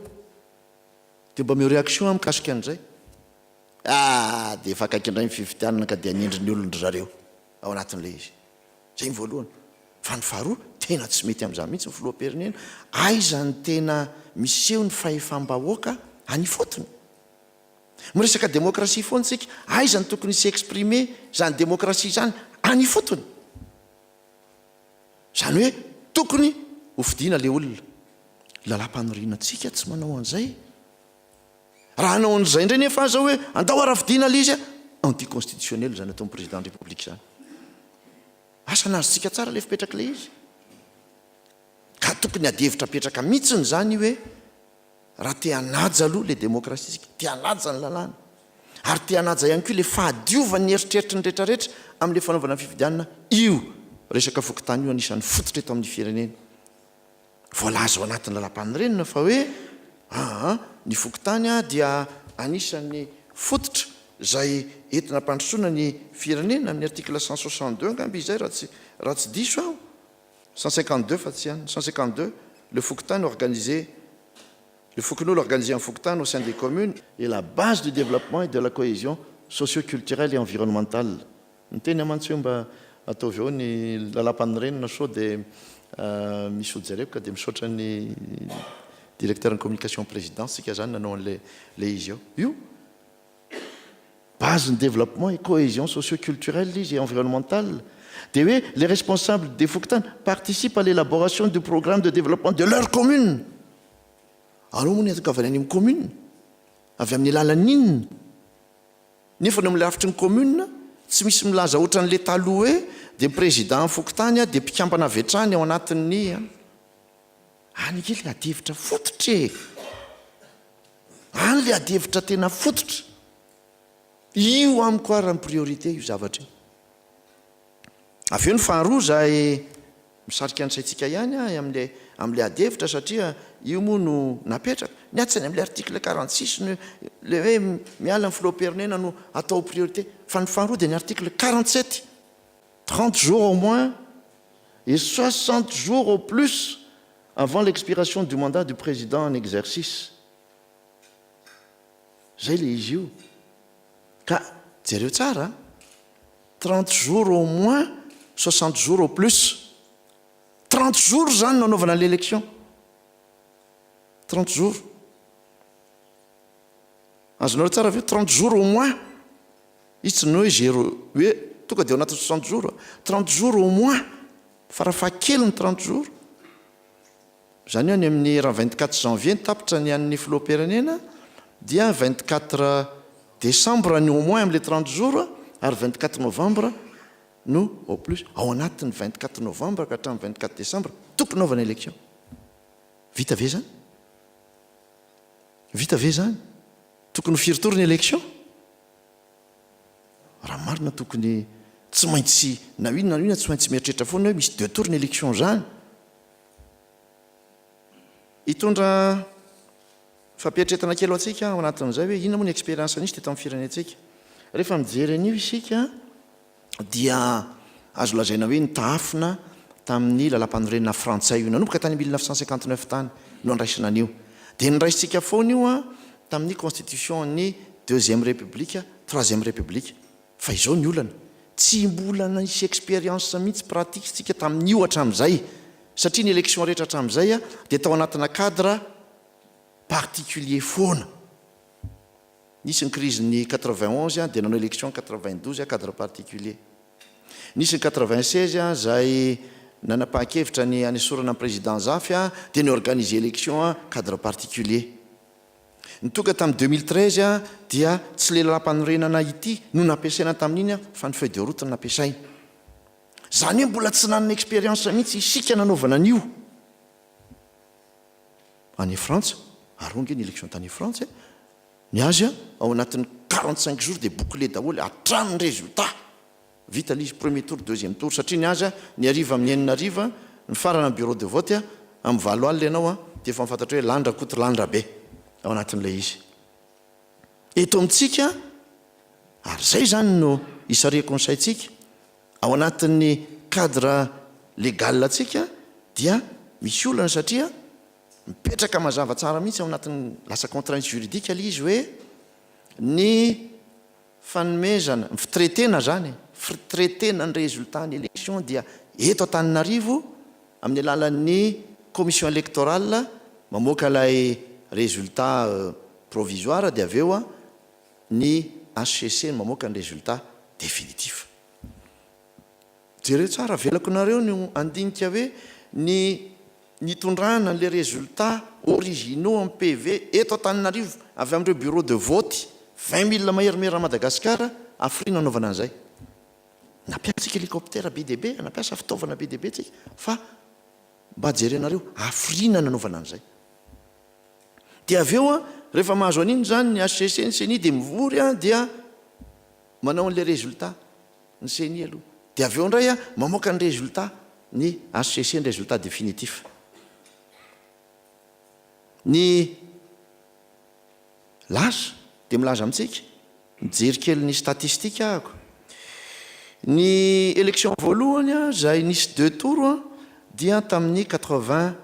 dia mba meo réaction mikasika an'izay dia efa akaiky indray mififidianana ka dia anendry ny olondry zareo ao anatin'le izy zay ny voalohany fa ny faharoa tena tsy mety amin'izany mihitsy ny filoham-pirenena aizany tena miseho ny fahefam-bahoaka any fotony miresaka démocratie foana tsika aizany tokony sy exprimer zany démocratie zany any fotony zany hoe tokony hofidiana le olona lalam-panorinantsika tsy manao an'izay raha hanao an'izay indray nefa zao hoe andao ara-fidiana le izy anticonstitutionnel zany atao président de république zany asa nazy tsika tsara le fipetraka le izy ka tokony adihevitra petraka mihitsiny zany hoe raha te hanaja aloha le démocratie tsika te hanaja ny lalàna ary te hanaja ihany koa le fahadiovan'ny eritreritry ny rehetrarehetra amin'le fanaovana fifidianana io resaka fokotany io anisan'ny fototra eto amin'ny firenena voalaza ao anatin'ny lalam-panorenana fa hoe ny fokotany dia anisan'ny fototra zay entina mpandrosoana ny firenena amin'ny article 162 angamby izay raha tsy diso aho 152 fa tsy ihany 152 le fokotany organisé le fokon'olo organisé en fokotany au sein des communes est la base du développement et de la cohésion socio-culturelle et environnementale ny teny amantso hoe mba ataovy eo ny lalam-panorenana sao dia misy ody zareo ka dia misaotra ny directeur en communication président sika zany nanao an'le izy eo io base de développement et cohésion socio-culturelle et environnementale. Les responsables des Fokotany participent à l'élaboration du programme de développement de leur commune. Alors, on est avy any commune. Avy amin'ny lalan'inona. Nefa no milafitry ny commune, tsy misy milaza ohatran'le taloha hoe dia président Fokotany dia mpikambana avy hatrany ao anatin'ny any kely adihevitra fototra e. Any le adihevitra tena fototra. Io amiko ary ny priorité io zavatra io. Avy eo ny faharoa zay misarika an'saitsika ihany amin'le adihevitra satria io moa no napetraka. Ny atsany amin'le article 46 le hoe miala ny filoham-pirenena no atao priorité. Fa ny faharoa dia ny article 47 30 jours au moins et 60 jours au plus avant l'expiration du mandat du président en exercice. Zay le izy io. Ka jereo tsara 30 jours au moins 60 jours au plus 30 jours zany no anaovana l'élection 30 jours azonareo tsara aveo 30 jours au moins izy tsy no hoe zéro hoe tonga de ao anaty 60 jours 30 jours au moins farafahakeliny 30 jours zany hoe any amin'ny raha 24 janvier tapitra ny an'ny filoham-pirenena dia 24 décembre ny au moins amin'le 30 jours ary 24 novembre no au plus ao anatin'ny 24 novembre ka hatramin'ny 24 décembre tokony naovana élection vita ve zany vita ve zany tokony firitory ny élection raha marina tokony tsy maintsy na inona na inona tsy maintsy mieritreritra foana hoe misy 2 tours ny élection zany hitondra fampietretana kely atsika ao anatin'izay hoe inona moa ny expérience nisy teto amin'ny firenentsika rehefa mijery an'io isika dia azo lazaina hoe nitahafina tamin'ny lalam-panorenana frantsay io nanomboka tany 1959 tany no andraisina an'io dia nyraisintsika foana io a tamin'ny constitution ny 2e république 3e république fa izao ny olana tsy mbola nisy expérience mihitsy pratique sika tamin'io hatramin'izay satria ny élection rehetra hatramin'izay a dia tao anatina cadre particulier foana nisy ny crise ny 91 a dia nanao élection 92 a cadre particulier nisy ny 96 a zay nanapa-kevitra ny anesorana ny président Zafy a dia ny organiser élection a cadre particulier ny tonga tamin'ny 2013 a dia tsy le lalam-panorenana ity no nampiasaina tamin'iny a fa ny feuille de route no nampiasaina zany hoe mbola tsy nanana expérience mihitsy isika nanaovana an'io any France aronge ny élection tany France ny azy a ao anatin'ny 45 jours de bouclé daholo hatrany résultat vita l'izy premier tour deuxième tour satria ny azy a ny ariva amin'ny enina ariva ny farana ny bureau de vote a amin'ny valo alina ianao a dia efa mifantatra hoe landra contre landra be ao anatin'ilay izy eto amintsika ary zay zany no isariako ny saitsika ao anatin'ny cadre légal atsika dia misy olana satria mipetraka mazava tsara mihitsy ao anatin'ny lasa contrainte juridique ali izy hoe ny fanomezana fitretena zany fitretena ny résultat ny élection dia eto Antananarivo amin'ny alalan'ny commission électorale mamoaka ilay résultat provisoire dia aveo a ny HCC mamoaka ny résultat définitif jereo tsara velako nareo no andinika hoe ny nitondrana les résultats originaux en PV eto Antananarivo avy amin'ireo bureau de vote 20 000 maherimera Madagasikara afrina anaovana an'izay nampiasika hélicoptère BDB nampiasa fitaovana BDB tsika fa mba jerenareo afrina nanaovana an'izay dia aveo a rehefa mahazo an'iny zany ny HCC ny CENI dia mivory a dia manao an'le résultat ny CENI aloha dia aveo indray a mamoaka ny résultat ny HCC ny résultat définitif ny lasa dia milaza amintsika mijery kely ny statistika ahako ny élection voalohany a zay nisy 2 tours a dia tamin'ny 92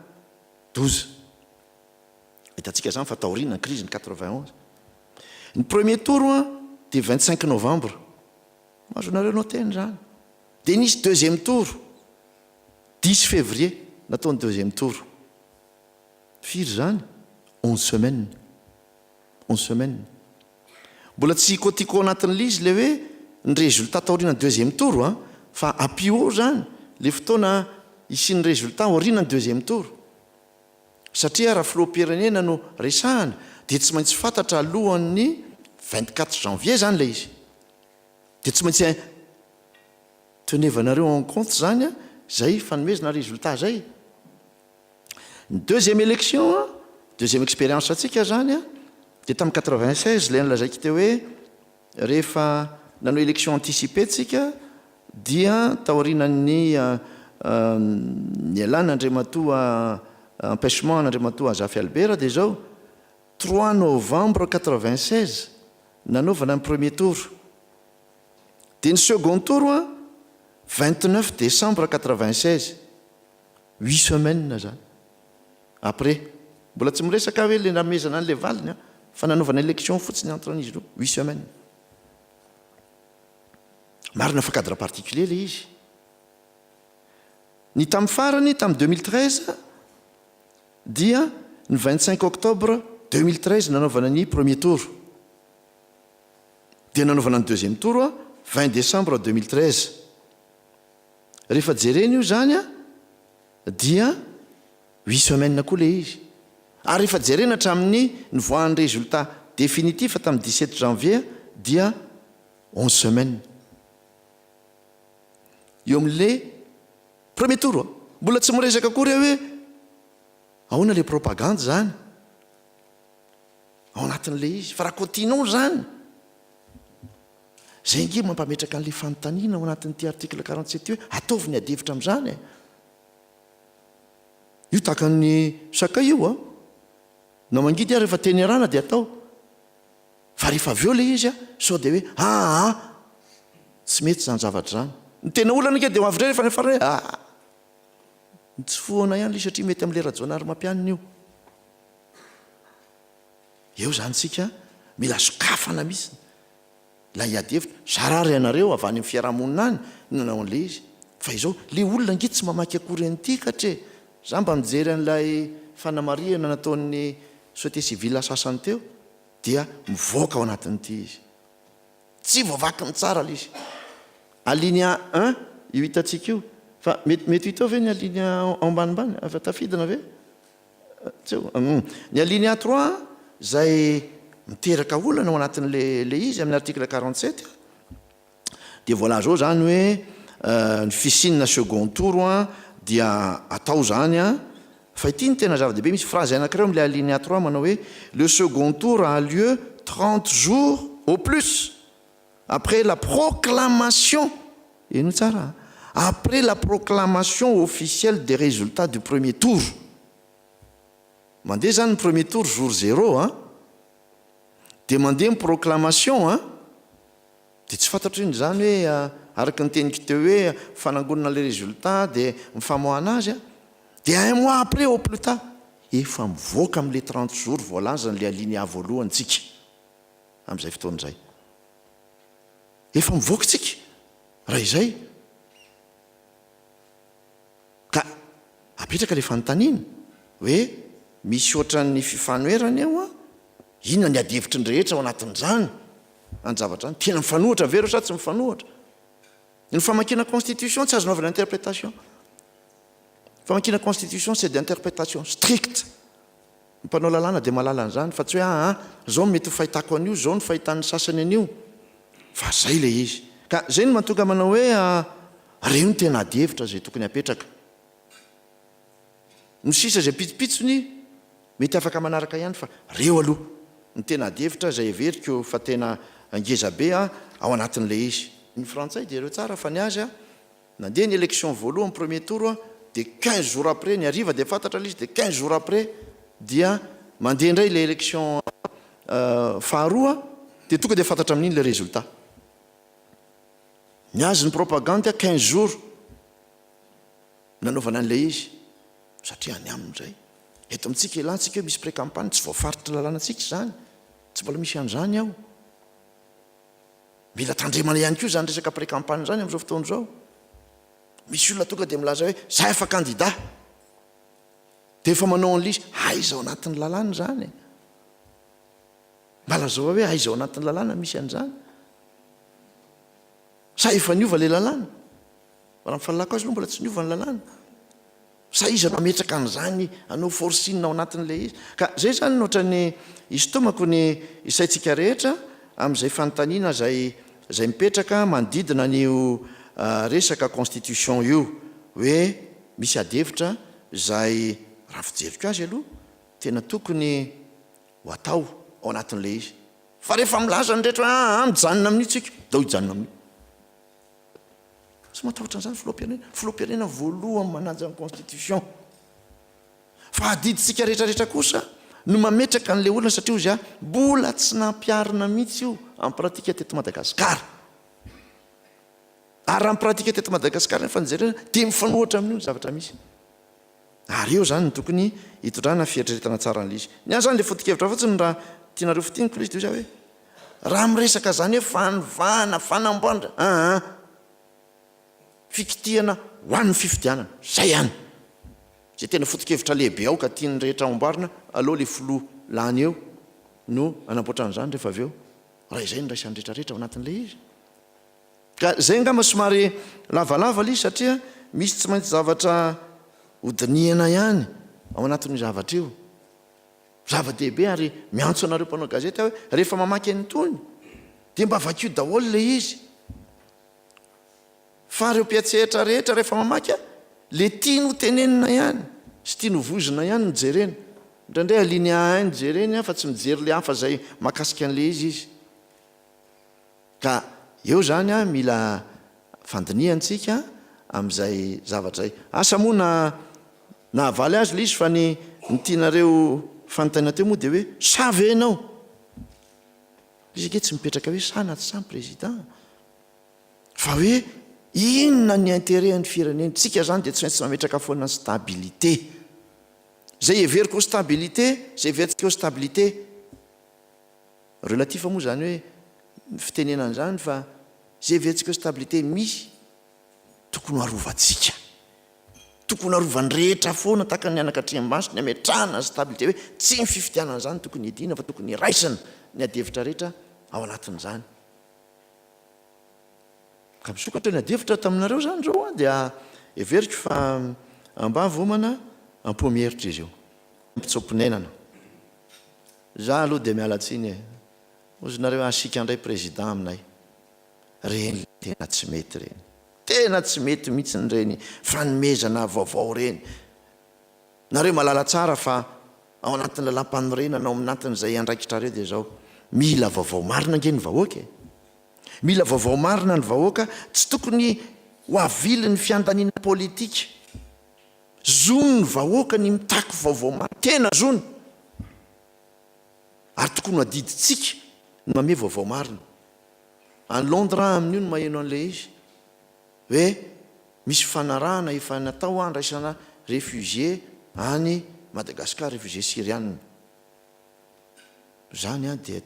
hitantsika zany fa taorina ny crise ny 91 ny premier tour a dia 25 novembre mahazo nareo nao teny zany dia nisy deuxième tour 10 février natao ny deuxième tour firy zany 11 semaines 11 semaines mbola tsy ikotiko anatin'le izy le hoe ny résultat taorina ny deuxième tour a fa apio zany le fotoana isiany résultat aorina ny deuxième tour satria raha filoham-pirenena no resahana dia tsy maintsy fantatra alohan'ny 24 janvier zany le izy dia tsy maintsy tenevanareo en compte zany a zay fanomezana résultat zay ny deuxième élection a deuxième expérience atsika zany a dia tamin'ny 96 le nalazaiko teo hoe rehefa nanao élection anticipée tsika dia taorinan'ny ny alana Andriamatoa empêchement n'Andriamatoa Zafy Albert dia zao 3 novembre 96 nanaovana ny premier tour dia ny second tour a 29 décembre 96 8 semaines zany après mbola tsy miresaka hoe le namezana an'le valiny a fa nanaovana élection fotsiny entre an'izy ro 8 semaines marina fa cadre particulier le izy ny tamin'ny farany tamin'ny 2013 dia ny 25 octobre 2013 nanaovana ny premier tour dia nanaovana ny deuxième tour 20 décembre 2013 rehefa jereny io zany dia 8 semaines koa le izy ary rehefa jerena hatramin'ny nivoahan'ny résultat définitif tamin'ny 17 janvier dia 11 semaines eo amin'le premier tour mbola tsy miresaka kory hoe ahoana le propagande zany ao anatin'le izy fa raha continuons zany zay nge mampametraka an'le fanontaniana ao anatin'ity article 47 hoe ataovy ny adevitra amin'izany io tahaka ny sakay io na mangidy rehefa teny arana dia atao fa rehefa avy eo le izy sao dia hoe tsy mety zany zavatra zany ny tena olana ke dia hoavindray rehefa nefarany hoe tsy foana ihany le satria mety amin'le rajonary mampianina io eo zany tsika mila sokafana mihitsy la hiadevitra zarary ianareo avy any amin'ny fiarahamonina any nanao an'le izy fa izao le olona nge tsy mamaky akory an'ity ka tre za mba mijery an'ilay fanamariana nataon'ny société civile sasany teo dia mivoaka ao anatin'ity izy tsy voavaky ny tsara le izy alinéa 1 io hitantsika io fa mety hitao ve ny alinéa ambanimbany afa tafidina ve ny alinéa 3 zay miteraka olana ao anatin'le izy amin'ny article 47 dia voilà zao zany hoe ny fisinina second tour dia atao zany fa ity ny tena zava-dehibe misy phrase anakireo amin'le alinéa 3 manao hoe le second tour a lieu 30 jours au plus après la proclamation eno tsara après la proclamation officielle des résultats du premier tour mandeha zany ny premier tour jour 0 dia mandeha ny proclamation dia tsy fantatro iny zany hoe araka ny tenika teo hoe fanangonana le résultat dia mifamoahana azy dia un mois après au plus tard efa mivoaka amin'le 30 jours voalazan'le alinéa voalohantsika amin'izay fotoan'izay efa mivoaka tsika raha izay ka apetraka le fanontaniana hoe misy ohatran'ny fifanoherany eo inona ny adevitry ny rehetra ao anatin'izany anjavatra zany tena mifanohatra vero sa tsy mifanohatra ny famakina constitution tsy azonaovana interprétation famakina constitution c'est d'interprétation stricte mpanao lalàna dia mahalala an'izany fa tsy hoe zao mety ho fahitako an'io zao ny fahitan'ny sasany an'io fa zay le izy ka zay ny mantoka manao hoe reo ny tena adevitra zay tokony apetraka ny sisa zay pitsopitsony mety afaka manaraka ihany fa reo aloha ny tena adevitra zay everiko fa tena angeza be ao anatin'le izy ny frantsay dia reo tsara fa ny azy nandeha ny élection voalohany premier tour dia 15 jours après ny ariva dia fantatra le izy dia 15 jours après dia mandeha indray le élection faharoa dia tonga dia fantatra amin'iny le résultat ny azy ny propagande 15 jours nanaovana an'le izy satria any amin'izay eto amintsika elantsika hoe misy pré-campagne tsy voafaritra lalànatsika zany tsy mbola misy an'izany aho mila tandremana ihany koa zany resaka pré-campagne zany amin'izao fotoana zao misy olona tonga dia milaza hoe zay efa candidat dia efa manao an'lizy aizao anatin'ny lalàna zany malazao hoe aizao anatin'ny lalàna misy an'izany sa efa niova le lalàna raha mifalalako azy aloha mbola tsy niova ny lalàna sa izy mametraka an'izany anao forcine ao anatin'le izy ka zay zany nohatrany isytomako ny isaitsika rehetra amin'izay fanontaniana zay mipetraka manodidina nio resaka constitution io hoe misy adevitra zay raha fijeriko azy aloha tena tokony ho atao ao anatin'le izy fa rehefa milaza ny rehetra mijanona amin'itsika dao hijanona amin'io tsy matahotra an'izany filoham-pirenena voalohany mananja ny constitution fa adiditsika rehetrarehetra kosa no mametraka an'le olona satria ozy mbola tsy nampiarina mihitsy io amin'ny pratika teto Madagasikara ary raha mipratika teto Madagasikara nefa nijerena dia mifanohatra amin'io ny zavatra misy ary eo zany ny tokony hitondrana fieritreretana tsara an'le izy ny any zany le foto-kevitra fotsiny raha tianareo fitiniko le izy dia hoe raha miresaka zany hoe fanovana fanamboandra fikitihana ho an'ny fifidianana zay ihany zay tena foto-kevitra lehibe ao ka tiany rehetra amboarina aloha le filo lany eo no anampoatran'izany rehefa avy eo raha izay ny raisany rehetrarehetra ao anatin'ilay izy ka zay ngamba somary lavalava le izy satria misy tsy maintsy zavatra hodiniana ihany ao anatin'io zavatra io zava-dehibe ary miantso anareo mpanao gazety hoe rehefa mamaky anytony dia mba vakio daholo le izy fa reo mpiatsehatra rehetra rehefa mamaky le tia no tenenina ihany sy tia no vozina ihany no jerena indraindray aliny ahany jereny fa tsy mijery le hafa zay makasika an'le izy ka eo zany mila fandiniantsika amin'izay zavatra zay asa moa nahavaly azy le izy fa ny tianareo fanontaniana teo moa dia hoe sa ve enao izy ke tsy mipetraka hoe sa na tsy sa président fa hoe inona ny intérêt ny firenena tsika zany dia tsy maintsy mametraka foana ny stabilité zay everiko ho stabilité zay everitsika ho stabilité relatif moa zany hoe fitenenana zany fa zay everitsika ho stabilité misy tokony arovantsika tokony arovan'ny rehetra foana tahaka ny anakatream-baso ny ametrahana stabilité hoe tsy ny fifidianana zany tokony edina fa tokony raisana ny adevitra rehetra ao anatin'izany ka misokatra ny adevitra taminareo zany zao dia everiko fa amba vomana ampomieritra izy io mpitsompinenana za aloha dia mialatsiny ozinareo asika andray président aminay reny tena tsy mety reny tena tsy mety mihitsy ny reny fanomezana vaovao reny nareo malala tsara fa ao anatin'ny lalam-panorenana ao anatin'izay andraikitrareo dia zao mila vaovao marina nge ny vahoaka mila vaovao marina ny vahoaka tsy tokony ho avily ny fiandaniana politika zony ny vahoaka ny mitaky vaovao marina tena zony ary tokony ho adiditsika ny mame vaovao marina any Londres amin'io no maheno an'le izy hoe misy fanarahana efa natao andraisana réfugié any Madagascar réfugié syrianina zany dia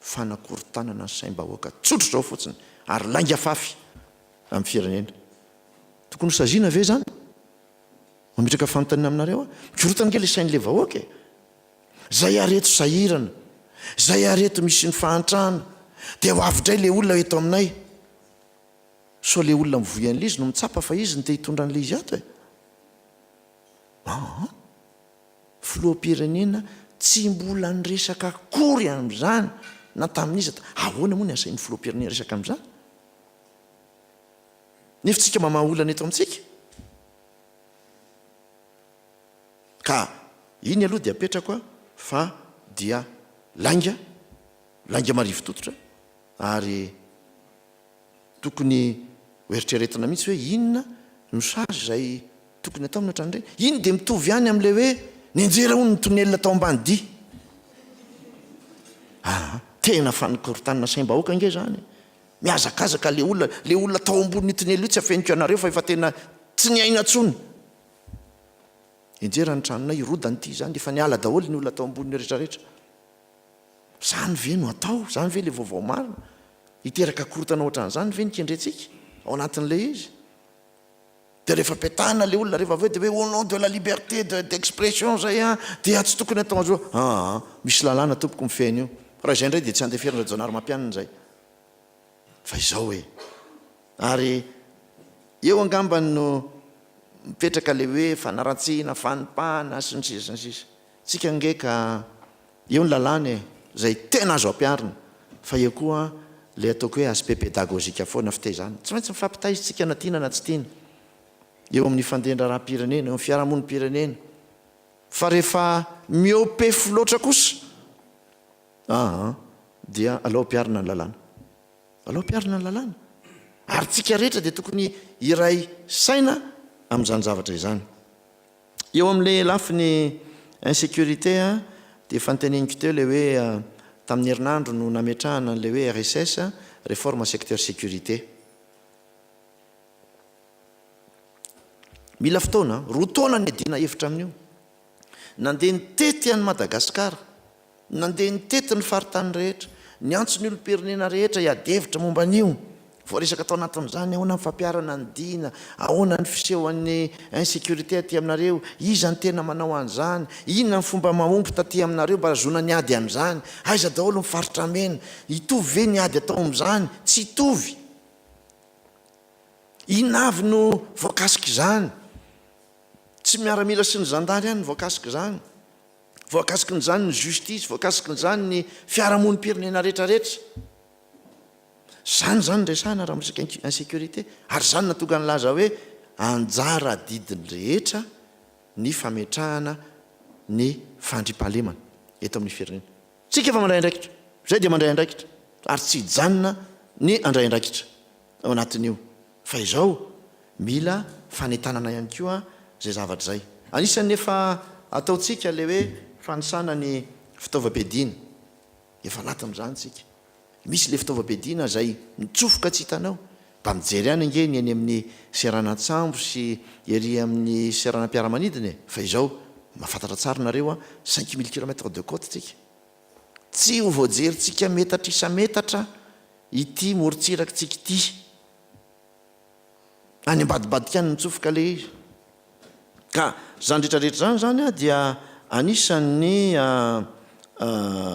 fanakorontanana ny saim-bahoaka tsotro zao fotsiny ary lainga fafy amin'ny firenena tokony hosaziana ve zany mametraka fanontaniana aminareo mikorotana nge le sain'le vahoaka zay areto sahirana zay areto misy ny fahantrahana dia ho avitray le olona eto aminay so le olona mivoy an'le izy no mitsapa fa izy ny te hitondra an'le izy ato filoham-pirenena tsy mbola nyresaka akory amin'izany na tamin'izy ahoana moa ny asain'ny filoham-pirenena resaka amin'izany nefa tsika mamaha olana eto amintsika ka iny aloha dia apetrako fa dia lainga marivo tototra ary tokony hoeritreretana mihitsy hoe inona no sazy zay tokony atao amin'ny hatrany reny iny dia mitovy ihany amin'le hoe nianjera ho ny tonelina tao ambany dia tena fanokorotanana saim-bahoaka nge zany miazakazaka le olona tao ambony tonelina io tsy afeniko anareo fa efa tena tsy niaina tsony enjera ny tranonay irodany ity zany efa niala daholo ny olona tao amboniny rehetrarehetra zany ve no atao zany ve le vaovao marina hiteraka korotana ohatran'izany ve nikendretsika ao anatin'le izy dia rehefa petahana le olona rehefa aveo dia hoe au nom de la liberté d'expression zay dia tsy tokony atao azo misy lalàna tompoko mifeny io raha izay indray dia tsy andeferina janary mampianina zay fa izao hoe ary eo angambany no mipetraka le hoe fanaratsiana fanompahana sy ny sisa tsika ngeka eo ny lalàna zay tena azo ampiarina fa eo koa le ataoko hoe aspect pédagogique foana fitezana tsy maintsy mifampitay izy tsika na tiana na tsy tiana eo amin'ny fandendra raha-pirenena eo amin'ny fiarahamony-pirenena fa rehefa miopefo loatra kosa dia alao ampiarina ny lalàna ary tsika rehetra dia tokony iray saina amin'izany zavatra izany eo amin'le lafiny insécurité dia fanteneniko teo le hoe tamin'ny herinandro no nametrahana le hoe RSS réforme secteur sécurité mila fotoana roa taona ny adina hevitra amin'io nandeha nitety any Madagasikara nandeha nitety ny faritany rehetra ny antsony olo-pirenena rehetra hiadevitra momba an'io voaresaka atao anatin'izany ahoana ny fampiarana ny dina ahoana ny fisehoan'ny insécurité aty aminareo iza ny tena manao an'izany inona ny fomba mahomby taty aminareo mba azona ny ady amin'izany aiza daholo mifaritra mena hitovy ve ny ady atao amin'izany tsy hitovy inona avy no voakasika izany tsy miaramila sy ny zandary ihany ny voakasika izany voakasika n'izany ny justice voakasika n'izany ny fiarahamonim-pirenena rehetrarehetra zany resahana raha misaka insécurité ary zany natonga ny laza hoe anjara didiny rehetra ny fametrahana ny fandripahalemana eto amin'ny firenena tsika efa mandray andraikitra zay dia mandray andraikitra ary tsy hijanona ny andray andraikitra ao anatin'io fa izao mila fanetanana ihany koa zay zavatra zay anisan'ny efa ataotsika le hoe fanisana ny fitaovam-piadiana efa anatin'izany tsika misy le fitaovam-piadiana zay mitsofoka tsy hitanao mba mijery ihany nge ny eny amin'ny seranatsambo sy ery amin'ny seranam-piaramanidiny fa izao mahafantatra tsara nareo a 5000 km de côte tsika tsy ho voajerytsika metatra isa-metatra ity morontsiraka tsika ity any ambadibadika any mitsofoka le izy ka zany rehetrarehetra zany a dia anisan'ny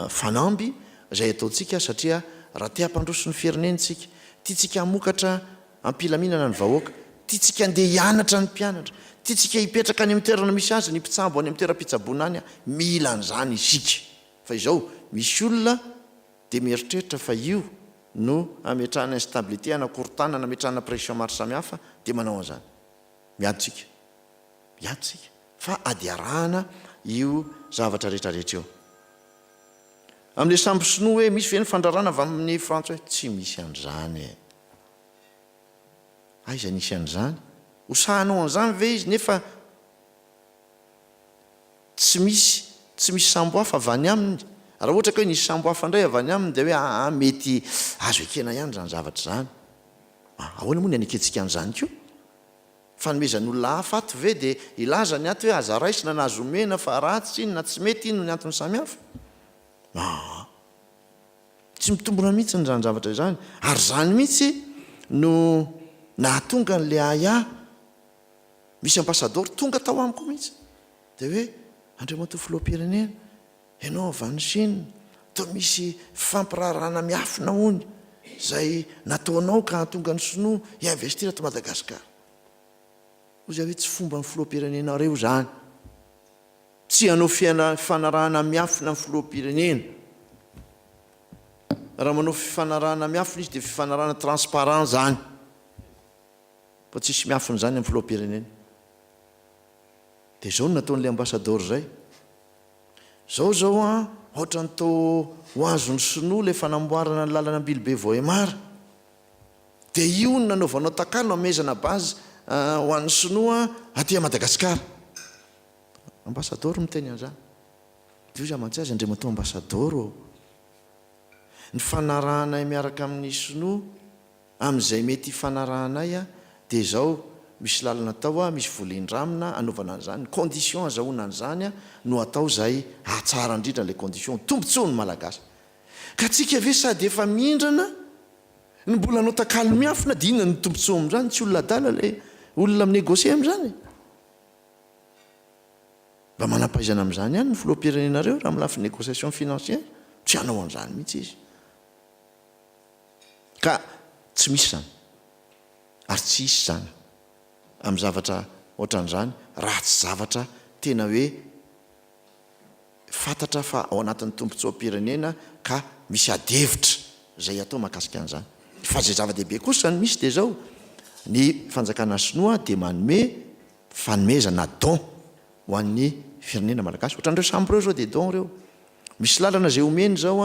fanamby zay ataotsika satria raha te hampandroso ny firenentsika tiatsika hamokatra ampilaminana ny vahoaka tiatsika andeha hianatra ny mpianatra tiatsika hipetraka any amin'ny toerana misy azy ny mpitsambo any amin'ny toeram-pitsaboana any a mila an'izany isika fa izao misy olona dia mieritreritra fa io no ametrahana instabilité anakorontanana ametrahana pression maro samihafa dia manao an'izany miadotsika fa adiarahana io zavatra rehetrarehetra eo amin'le sambo sinoa hoe misy ve ny fandrarana avy amin'ny frantsa hoe tsy misy an'izany aiza nisy an'izany hosahanao an'izany ve izy nefa tsy misy sambo hafa avy any aminy raha ohatra ka hoe nisy sambo hafa indray avy any aminy dia hoe mety azo ekena ihany zany zavatra zany ahoana moa ny aneketsika an'izany koa fanomezan'olona hafa ato ve dia ilaza ny ato hoe aza raisina na azomena fa ratsy iny na tsy mety iny no ny antony samihafa tsy mitombona mihitsy ny zany zavatra izany ary zany mihitsy no nahatonga n'le aya misy ambassador tonga tao amiko mihitsy dia hoe andriamanto filoham-pirenena ianao avany Chine to misy fampirarana miafina hony zay nataonao ka hatonga ny sinoa hiinvestira to Madagasikara ozy hoe tsy fomba ny filoham-pirenena reo zany tsy hanao fifanarahana miafina ny filoham-pirenena raha manao fifanarahana miafina izy dia fifanarahana transparent zany fa tsisy miafina zany amin'ny filoham-pirenena dia zao no nataon'le ambassador zay zao ohatra ny tao ho azony sinoa le fanamboarana ny lalana ambilibe voemara dia io no nanaovanao takalo amezana bazy ho an'ny sinoa aty Madagasikara ambassador miteny an'izany dia io zamantsy azy andriamanto ambassador ny fanarahanay miaraka amin'ny sinoa amin'izay mety fanarahanay a dia zao misy lalana tao misy volindramina anaovana an'izany condition azahoana an'izany no atao zay atsara indrindra le condition tombontsoa ny malagasy ka tsika ve sady efa mihindrana ny mbola anao takalo miafina dia inona ny tombontsoa amin'izany tsy olona adala le olona minégocie amin'izany mba manampaizana amin'izany ihany ny filoham-pirenenareo raha milafi négociation financière tsy hanao an'izany mihitsy izy ka tsy misy zany ary tsy isy zany amin'ny zavatra ohatran'izany raha tsy zavatra tena hoe fantatra fa ao anatin'ny tombontsoam-pirenena ka misy adevitra zay atao mahakasika an'izany fa zay zava-dehibe kosa ny misy dia zao ny fanjakana sinoa dia manome fanomezana don ho an'ny firenena malagasy ohatran'ireo sambo reo zao dia don reo misy lalana zay omeny zao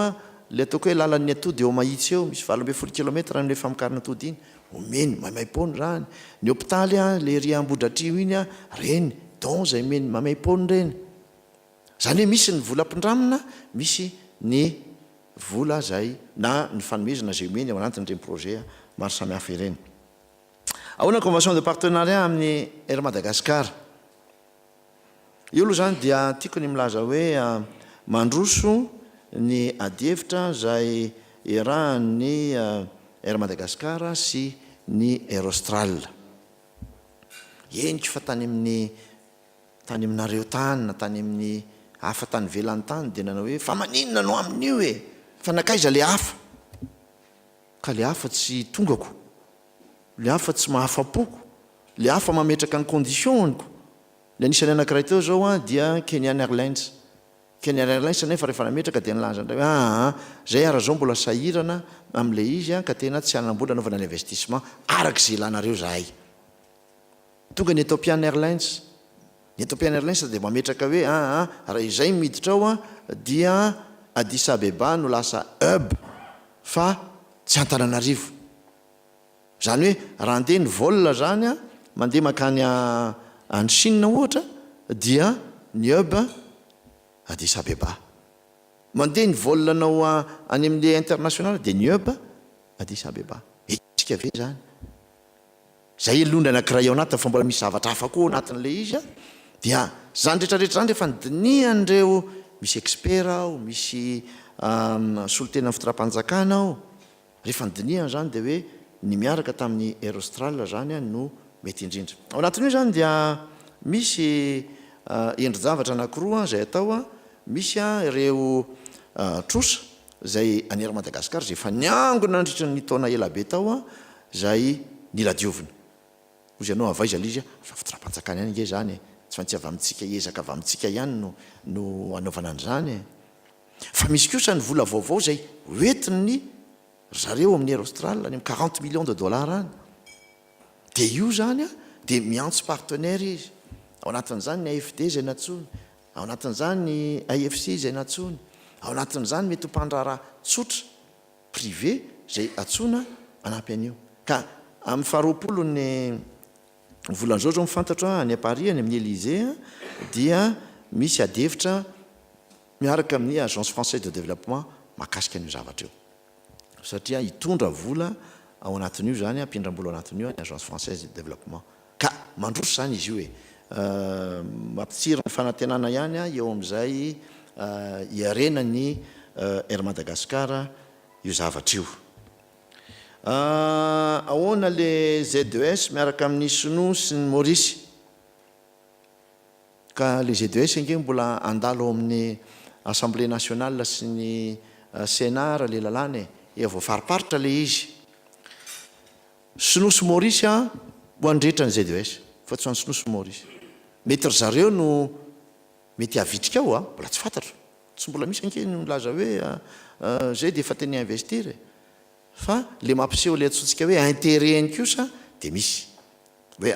le ataoko hoe lalan'ny atody eo mahitsy eo misy 20 kilometra nle famokarana atody iny omeny mamaim-pony rany ny hôpitaly le ry ambodratrio iny reny don zay meny mamaim-pony reny zany hoe misy ny volam-pindramina misy ny vola zay na ny fanomezana zay omeny ao anatin'ireny projet maro samihafa ireny ahoana convention de partenariat amin'ny Air Madagascar io aloha zany dia tiako ny milaza hoe mandroso ny adihevitra zay erahan'ny Air Madagascar sy ny Aerostral. Eniko fa tany aminareo tany na tany amin'ny hafa tany velany tany dia nanao hoe fa maninona no amin'io e, fa nakaiza le hafa, ka le hafa tsy tongako, le hafa tsy mahafapoko, le hafa mametraka ny conditioniko. Le anisany anankiray teo zao a dia Kenyan Airlines. Kenyan Airlines nefa rehefa nametraka dia nilaza ndray zay ara zao mbola sahirana amin'le izy ka tena tsy anambola anaovana l'investissement arak'izay ilanareo zahay. Tonga ny Ethiopian Airlines. Ny Ethiopian Airlines dia mametraka hoe raha izay miditra ao dia Addis Abeba no lasa hub fa tsy Antananarivo. Zany hoe raha andeha ny vol zany mandeha makany any Chine ohatra dia ny hub Addis Abeba. Mandeha ny vol anao any amin'ny international dia ny hub Addis Abeba. Etsika ve zany? Zay elonda anankiray ao anatiny fa mbola misy zavatra hafa koa anatin'le izy dia zany rehetrarehetra zany rehefa nydinihan'ireo misy expert ao, misy solotena amin'ny fitram-panjakana ao, rehefa nydinihana zany dia hoe ny miaraka tamin'ny Aerostral zany no mety indrindra. Ao anatin'io zany dia misy endri-javatra anankiroa zay atao misy ireo trosa zay any Air Madagascar zay efa niangona nandritra ny taona ela be tao zay niladiovina. Ozy ianao avaiza lizy fa fitram-panjakana ihany nge zany tsy fantsy avy amintsika ezaka avy amintsika ihany no anaovana an'izany. Fa misy kosa ny vola vaovao zay hoentiny zareo amin'ny Aerostral any amin'ny 40 millions de dollars any. Dia io zany dia miantso partenaire izy. Ao anatin'izany ny AFD zay natsony, ao anatin'izany ny AFC zay natsony, ao anatin'izany mety mpandrara tsotra privé zay atsona anampy an'io. Ka amin'ny faharoapolo ny volan'izao zao mifantatra any Paris any amin'ny Élysée dia misy adevitra miaraka amin'ny Agence Française de Développement mahakasika an'io zavatra io. Satria hitondra vola ao anatin'io zany ampindram-bola ao anatin'io ny Agence Française de Développement. Ka mandroso zany izy io mampitsiry ny fanantenana ihany eo amin'izay iarena ny Air Madagascar io zavatra io. Ahoana le Z2S miaraka amin'ny Sinoa sy ny Maurice. Ka le Z2S nge mbola andalo amin'ny Assemblée nationale sy ny Sénat le lalàna evo fariparitra le izy. Sinoa sy Maurice ho andrehetra ny Z2S fa tsy ho any Sinoa sy Maurice. Mety ry zareo no mety havitrika ao mbola tsy fantatro. Tsy mbola misy anke no laza hoe zay dia efa teny investir fa le mampiseho le atsotsika hoe intérêt any kosa dia misy hoe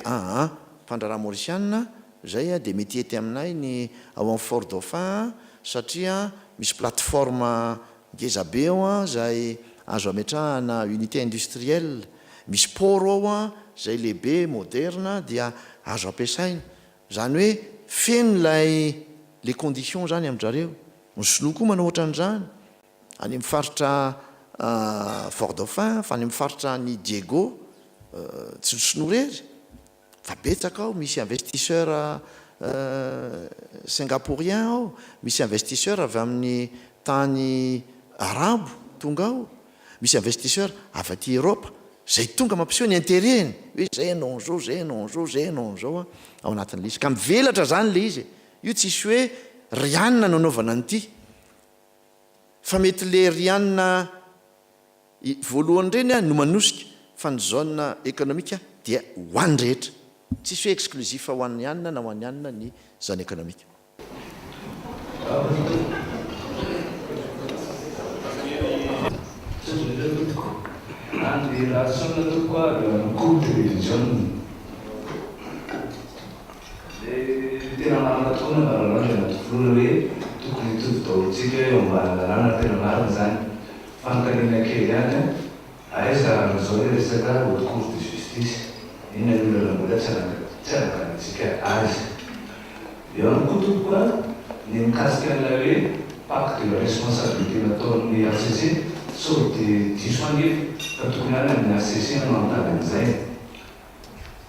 mpandrara mauricianina zay dia mety ety aminay ny ao amin'ny Fort Dauphin satria misy plateforme ngeza be ao zay azo ametrahana unité industrielle, misy port ao zay lehibe moderne dia azo ampiasaina. Zany hoe feno lay les conditions zany amin'zareo. Ny Sinoa koa manao ohatran'izany any amin'ny faritra Fort Dauphin fa any amin'ny faritra ny Diego tsy ny Sinoa rery fa betsaka ao misy investisseur singapourien ao, misy investisseur avy amin'ny tany arabo tonga ao, misy investisseur avy aty Europe zay tonga mampiseho ny intérêt-ny hoe zay anao an'izao, zay anao an'izao, zay anao an'izao ao anatin'le izy. Ka mivelatra zany le izy. Io tsisy hoe rianina no anaovana an'ity fa mety le rianina voalohany reny no manosika fa ny zone économique dia ho an'ny rehetra. Tsisy hoe exclusif ho an'ny anina na ho an'ny anina ny zone économique. Andy rahatsona tokoa groupe télévision tena maranatona naranatofoloana hoe tokony hitovy daolontsika eo ambanarana tena marina zany fantanina kely ihany aiza zao hoe resaka haute cour de justice inona olona mbola tsy arakanitsika azy. Eo ihany koa tokoa ny mikasika an'ilay hoe pacte de responsabilité nataon'ny RCC so dia diso angefa ka tokony any amin'ny RCC no antanin'izay.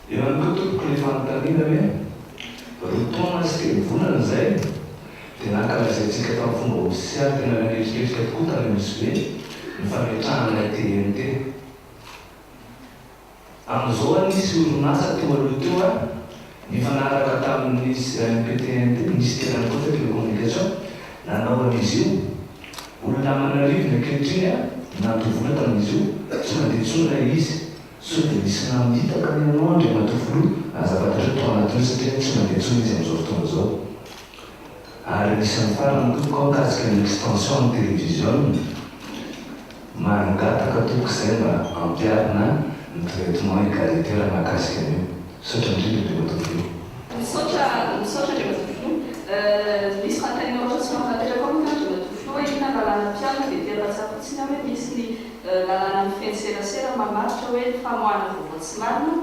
Eo ihany koa tokony le fanontaniana hoe rotaona sy televonana zay dia nankalazaintsika tamin'ny fomba ofisialy tena nanetriketrika tokoa tany misy hoe ny fametrahana TNT Amin'izao nisy orinasa teo aloha teo a nifanaraka tamin'ny PTNT, ministère de la télécommunication, nanao an'izy io olona manarivona ankehitriny a natovola tamin'izy io tsy mandeha tsona izy so dia nisy namiditaka ny anao andre matovolo azafantatra tao anatiny satria tsy mandeha tsona izy amin'izao fotoana zao. Ary nisan'ny farany koa mikasika ny extension ny télévision mangataka toko izay mba ampiarina ny traitement égalitaire mahakasika an'io saotra indrindra dia matovolo. Misaotra dia matovolo misy fantany ohatra tsy mahafantarako amina dia matovolo ina lalàna mpiana dia teratsako fotsiny hoe misy ny lalàna mifeny serasera mamaritra hoe famoahana vaovao tsy marina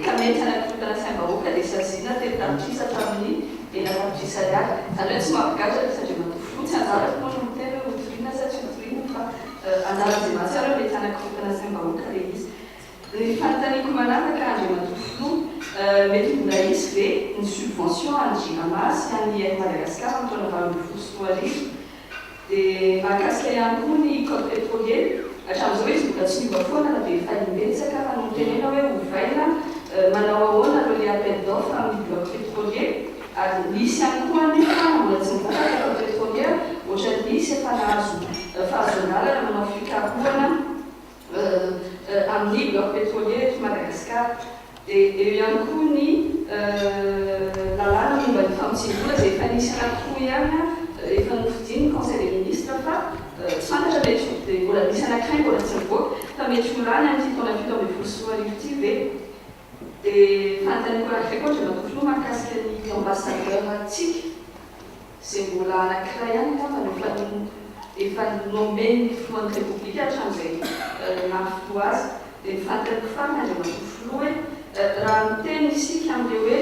ka mety anakorotana saim-bahoaka dia saziana teritapitra tamin'ny enatapitra ariary zany hoe tsy mampigatra satria matovolo tsy anjarako moa no miteny hoe hotoriana sa tsy hotoriana fa anjaran'izay mahatsara hoe mety anakorotana saim-bahoaka le izy. Ny fanontaniako manaraka andre matovolo mety mbola izy ve ny subvention any JIRAMA sy any Air Madagascar amin'ny taona 2024 dia mahakasika ihany koa ny code pétrolier hatramin'izao izy mbola tsy niova foana na dia efa imbetsaka fa notenena hoe ovaina manao ahoana aloha le appel d'offre amin'ny bloc pétrolier ary nisy ihany koa nefa mbola tsy nivokatra code pétrolier ohatra nisy efa nahazo fahazonala manao fikarohana amin'ny bloc pétrolier eto Madagascar. Dia eo ihany koa ny lalàna momba ny famotsim-bola izay efa nisy anankiroa ihany efa nofidiny conseil des ministres fa tsy fantatra mety dia mbola nisy anankiray mbola tsy mivoaka fa mety ho rany amin'ity taona 2024 ity ve. Dia fanontaniako anankiray koa dia matovolo mahakasika ny ambassadeur antsika izay mbola anankiray ihany fa efa nomeny filohan'ny république hatramin'izay nafito azy dia ny fanontaniako farina dia matovolo hoe raha miteny isika amin'ilay hoe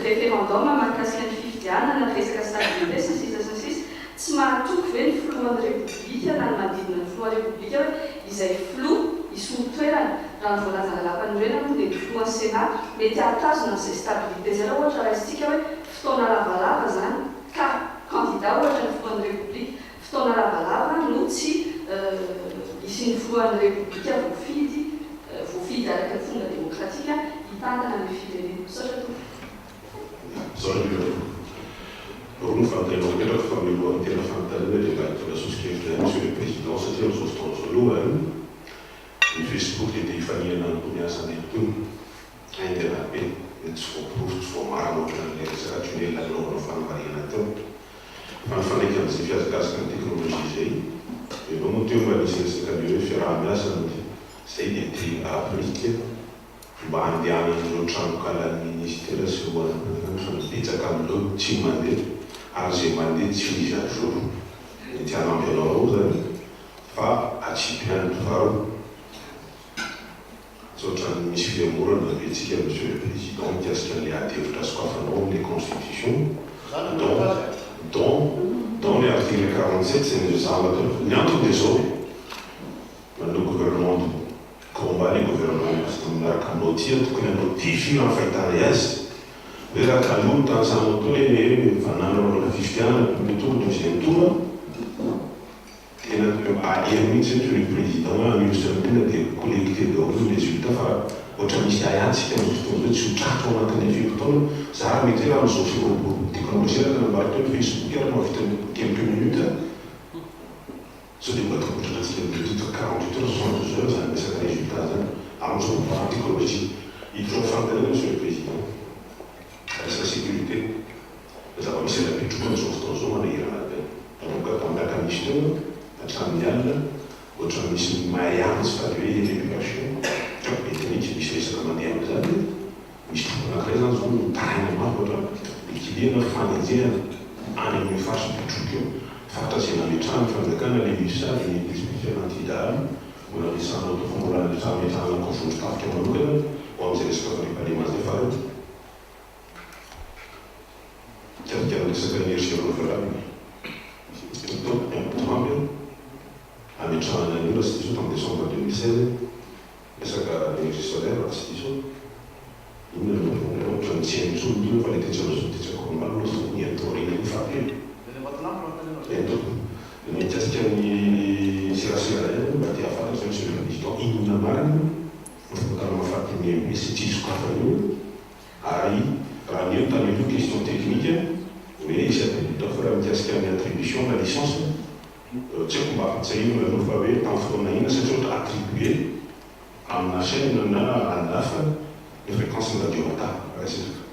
référendum mahakasika ny fifidianana na resaka stabilité sy sisa sy sisa tsy mahatoky ve ny filohan'ny république na ny manodidina ny filohan'ny république hoe izay filou isomotoerana raha ny voalazana lampan'irena moa dia ny filohan'ny sénat mety ahatazona izay stabilité zay raha ohatra raha isitsika hoe fotoana lavalava zany ka candidat ohatra ny filohan'ny république fotoana lavalava no tsy isin'ny filohan'ny république voafidy araka ny fonda démocratique hitantana ny firenena saotra to. Pour nous, Monsieur le Président, c'était aux Australiens, une Facebook était famille dans le premier sanitaire, internet, formar les ratuner la norme fan variateur, fan qui a des efficaces en technologie, et donc on va dire que c'est faire un message, c'est d'être appliqué. Bandiana no trano kala ministère sy ho betsaka amin'ireo tsy mandeha ary zay mandeha tsy misy ajour ny tianamby anao zany fa atsipiany faro tsotrany misy fiamorana betsika Monsieur le Président mikasika an'ilay adevitra sokafanao amin'ilay constitution dans les articles 47 c'est nezavatra ny antony dia zao le gouvernement combat les gouvernements miaraka aminao tokony notifie amin'ny fahitana azy hoe raha taloha tansaanao to hoe fananana fifidianana premier tour deuxième tour tena ahery mihitsy le président administrativena dia collecté daholo résultat fa ohatra misy ayantsika amin'izao fotoana zao tsy ho tratra ao anatin'ny filotaona za raha mety raha amin'izao teknolojia raha tanambaratra hoe Facebook raha mahavita quelques minutes so dia mbola tokotratratsika minute 48 heures 72 heures zany resaka résultat zany amin'izao par technologie hitrao fantanana Monsieur le Président resaka sécurité zava-misy alapetroka amin'izao fotoana zao manahirana be donc tambaka misy teo hatramin'ny alina ohatra misy mahay antsy fa hoe éducation mety mihitsy misy resaka mandeha amin'izany misy toko anankiray zany zao mitahina maro ohatra ekiliana fanenjehana any amin'ny faritra petroka eo fatra zay nametrahany fanjakana le misa le spécial antidahany mbola misanao to famolana le sametrahana konfondro-tafika manokana ho amin'izay resaka farepalemana zay faro tiatikana resaka énergie renouvelable Trump ametrahana an'io raha sy diso en décembre 2016 resaka énergie solaire raha sy diso ohatra tsy haintsolo io fa le tetsako malo ny atorina io fapelo mikasika ny serasera mba tia afantatra Monsieur le Président inona marina mais c'est une une question technique, mais c'est une attribution de la licence. C'est attribué à ma chaîne, à 9, les fréquences de la